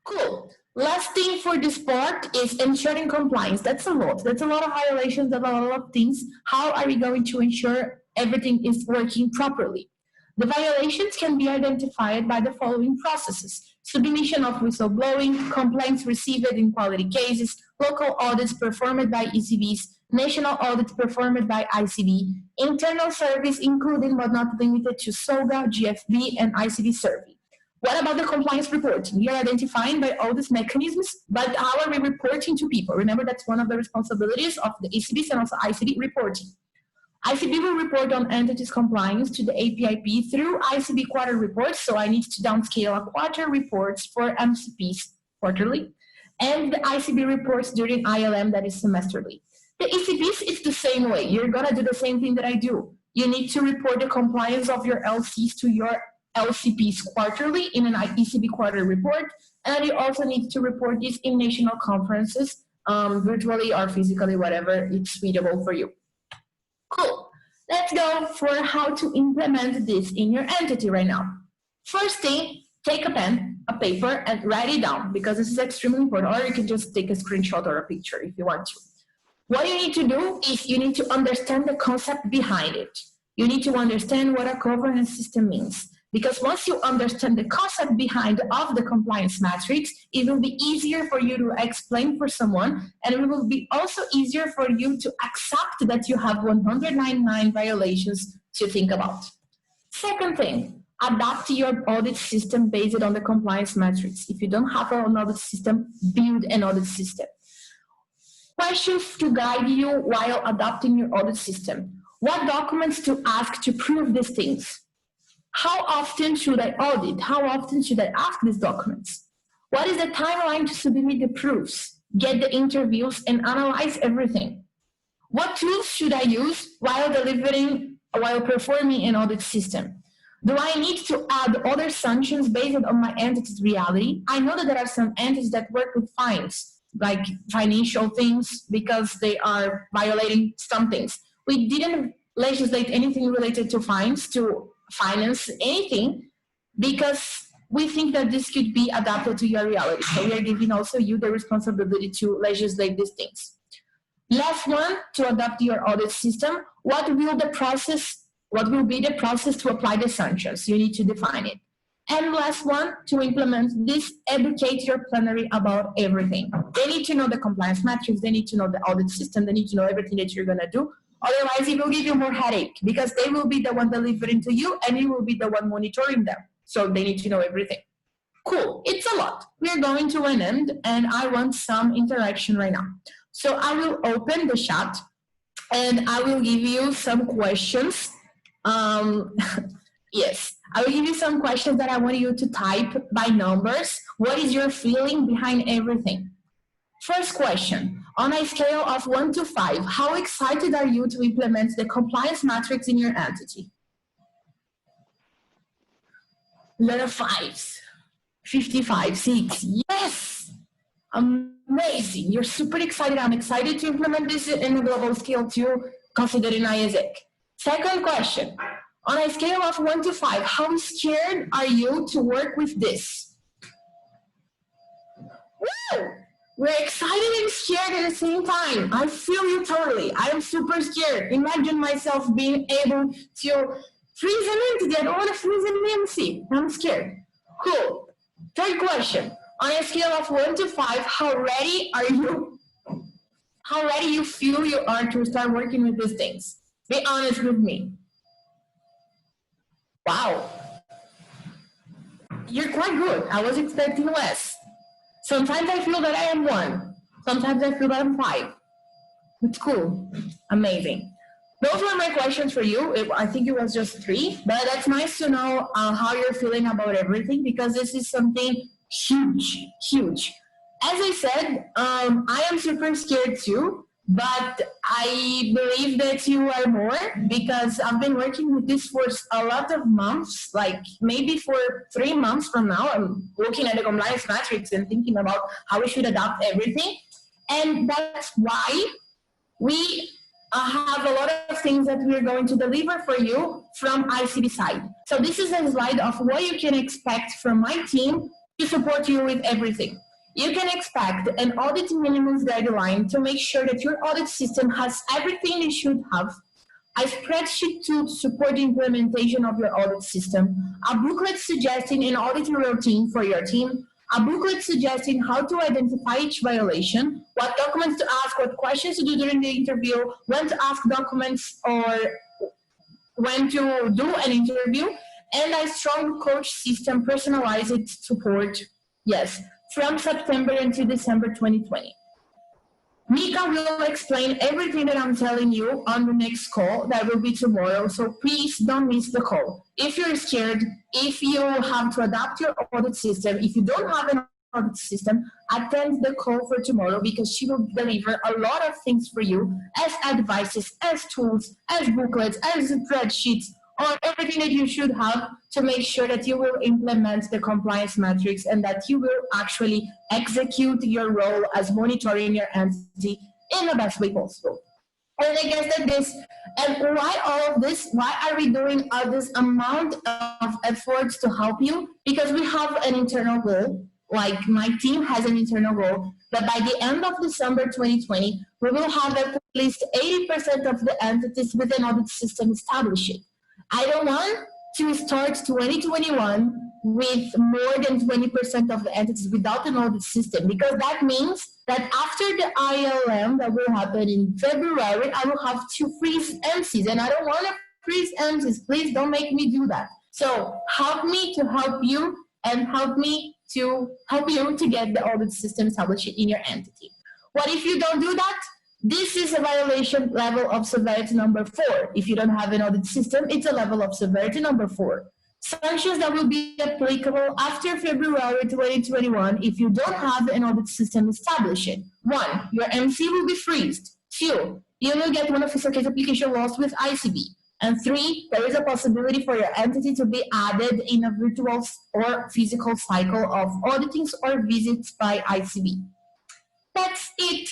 Speaker 2: Cool. Last thing for this part is ensuring compliance. That's a lot. That's a lot of violations, that's a lot of things. How are we going to ensure everything is working properly? The violations can be identified by the following processes: submission of whistleblowing, complaints received in quality cases, local audits performed by ECBs, national audits performed by ICB, internal surveys including but not limited to SOGA, GFB, and ICB survey. What about the compliance reporting? We are identifying by all these mechanisms, but how are we reporting to people? Remember, that's one of the responsibilities of the ECBs and also ICB reporting. ICB will report on entities' compliance to the APIP through ICB quarter reports, so I need to downscale a quarter reports for MCPs quarterly, and the ICB reports during ILM, that is semesterly. The ECBs, it's the same way. You're gonna do the same thing that I do. You need to report the compliance of your LCs to your LCPs quarterly in an ECB quarter report, and you also need to report this in national conferences, virtually or physically, whatever it's suitable for you. Cool. Let's go for how to implement this in your entity right now. First thing, take a pen, a paper, and write it down, because this is extremely important, or you can just take a screenshot or a picture if you want to. What you need to do is you need to understand the concept behind it. You need to understand what a governance system means. Because once you understand the concept behind of the compliance matrix, it will be easier for you to explain for someone, and it will be also easier for you to accept that you have 199 violations to think about. Second thing, adapt your audit system based on the compliance matrix. If you don't have an audit system, build an audit system. Questions to guide you while adapting your audit system. What documents to ask to prove these things? How often should I audit? How often should I ask these documents? What is the timeline to submit the proofs, get the interviews, and analyze everything? What tools should I use while performing an audit system? Do I need to add other sanctions based on my entity's reality? I know that there are some entities that work with fines, like financial things, because they are violating some things. We didn't legislate anything related to fines, to finance anything, because we think that this could be adapted to your reality. So we are giving also you the responsibility to legislate these things. Last one, to adopt your audit system. What will be the process to apply the sanctions? You need to define it. And last one, to implement this, educate your plenary about everything. They need to know the compliance metrics, they need to know the audit system, they need to know everything that you're gonna do. Otherwise, it will give you more headache because they will be the one delivering to you and you will be the one monitoring them. So they need to know everything. Cool, it's a lot. We're going to an end and I want some interaction right now. So I will open the chat and I will give you some questions. Yes, I will give you some questions that I want you to type by numbers. What is your feeling behind everything? First question, on a scale of 1 to 5, how excited are you to implement the compliance matrix in your entity? Lot of 5s, 55, 6, yes! Amazing, you're super excited. I'm excited to implement this in a global scale too, considering ISEC. Second question, on a scale of 1 to 5, how scared are you to work with this? Woo! We're excited and scared at the same time. I feel you totally. I am super scared. Imagine myself being able to freeze an entity. I don't want to freeze an MC. I'm scared. Cool. Third question. On a scale of 1 to 5, how ready are you? How ready you feel you are to start working with these things? Be honest with me. Wow. You're quite good. I was expecting less. Sometimes I feel that I am 1. Sometimes I feel that I'm 5. It's cool. Amazing. Those were my questions for you. I think it was just 3, but that's nice to know how you're feeling about everything because this is something huge, huge. As I said, I am super scared too, but I believe that you are more because I've been working with this for a lot of months, like maybe for 3 months from now. I'm looking at the compliance matrix and thinking about how we should adapt everything. And that's why we have a lot of things that we're going to deliver for you from ICB side. So this is a slide of what you can expect from my team to support you with everything. You can expect an audit minimums guideline to make sure that your audit system has everything it should have, a spreadsheet to support the implementation of your audit system, a booklet suggesting an audit routine for your team, a booklet suggesting how to identify each violation, what documents to ask, what questions to do during the interview, when to ask documents or when to do an interview, and a strong coach system personalized support. Yes. From September until December 2020. Mika will explain everything that I'm telling you on the next call. That will be tomorrow, so please don't miss the call. If you're scared, if you have to adapt your audit system, if you don't have an audit system, attend the call for tomorrow because she will deliver a lot of things for you as advices, as tools, as booklets, as spreadsheets, or everything that you should have to make sure that you will implement the compliance matrix and that you will actually execute your role as monitoring your entity in the best way possible. And I guess that this, and why all of this, why are we doing all this amount of efforts to help you? Because we have an internal goal, like my team has an internal goal, that by the end of December 2020, we will have at least 80% of the entities with an audit system established. I don't want to start 2021 with more than 20% of the entities without an audit system, because that means that after the ILM that will happen in February, I will have to freeze MCs, and I don't want to freeze MCs. Please don't make me do that. So help me to help you and help me to help you to get the audit system established in your entity. What if you don't do that? This is a violation level of severity number 4. If you don't have an audit system, it's a level of severity number 4. Sanctions that will be applicable after February 2021 if you don't have an audit system established. 1, your MC will be freezed. 2, you will get one official case application lost with ICB. And 3, there is a possibility for your entity to be added in a virtual or physical cycle of auditings or visits by ICB. That's it.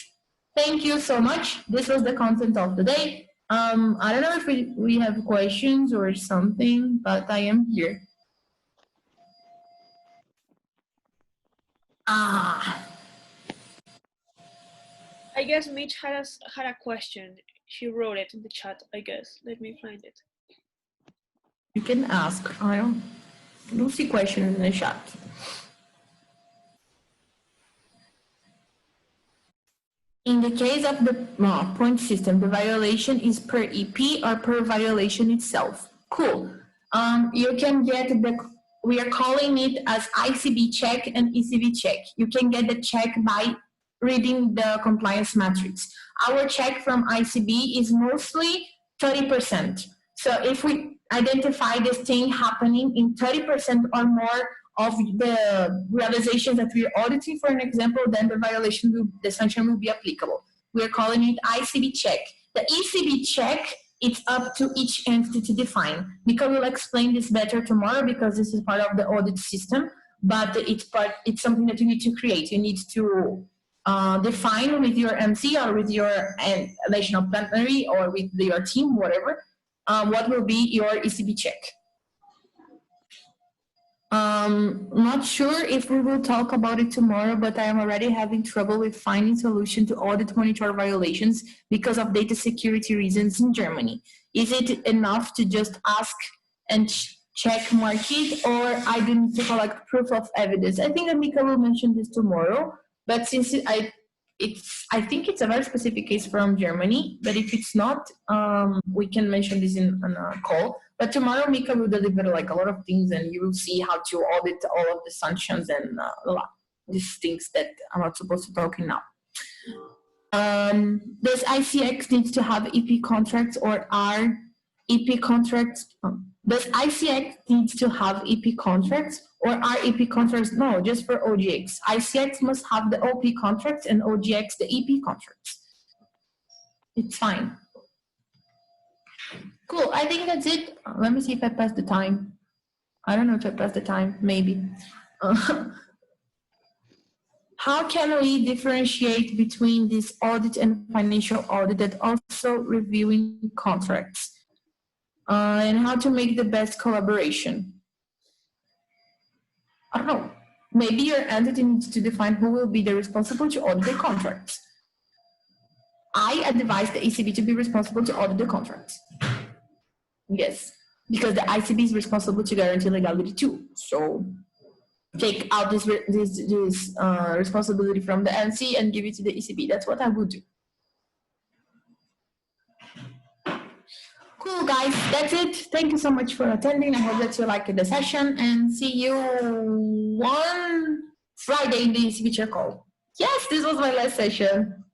Speaker 2: Thank you so much. This was the content of the day. I don't know if we have questions or something, but I am here.
Speaker 1: I guess Mitch had a question. She wrote it in the chat, I guess. Let me find it.
Speaker 2: You can ask. I don't see questions in the chat. In the case of the point system, the violation is per EP or per violation itself. Cool. You can get we are calling it as ICB check and ECB check. You can get the check by reading the compliance matrix. Our check from ICB is mostly 30%. So if we identify this thing happening in 30% or more of the realizations that we are auditing, for an example, then the sanction will be applicable. We are calling it ICB check. The ECB check, it's up to each entity to define. Mika will explain this better tomorrow because this is part of the audit system, but it's something that you need to create. You need to define with your MC or with your national plenary or with your team, whatever, what will be your ECB check. Not sure if we will talk about it tomorrow, but I am already having trouble with finding solution to audit monitor violations because of data security reasons in Germany. Is it enough to just ask and check mark it, or I do need to collect proof of evidence? I think that Mika will mention this tomorrow, but since I think it's a very specific case from Germany, but if it's not, we can mention this in a call. But tomorrow, Mika will deliver like a lot of things, and you will see how to audit all of the sanctions and these things that I'm not supposed to talk in now. Does ICX need to have EP contracts, or are EP contracts? Does ICX need to have EP contracts, or are EP contracts? No, just for OGX. ICX must have the OP contracts and OGX the EP contracts. It's fine. Cool, I think that's it. Let me see if I passed the time. I don't know if I passed the time, maybe. How can we differentiate between this audit and financial audit that also reviewing contracts? And how to make the best collaboration? I don't know. Maybe your entity needs to define who will be the responsible to audit the contracts. I advise the ECB to be responsible to audit the contracts. Yes, because the ICB is responsible to guarantee legality too. So take out this responsibility from the MC and give it to the ECB. That's what I would do. Cool, guys. That's it. Thank you so much for attending. I hope that you liked the session, and see you on Friday in the ECB chair call. Yes, this was my last session.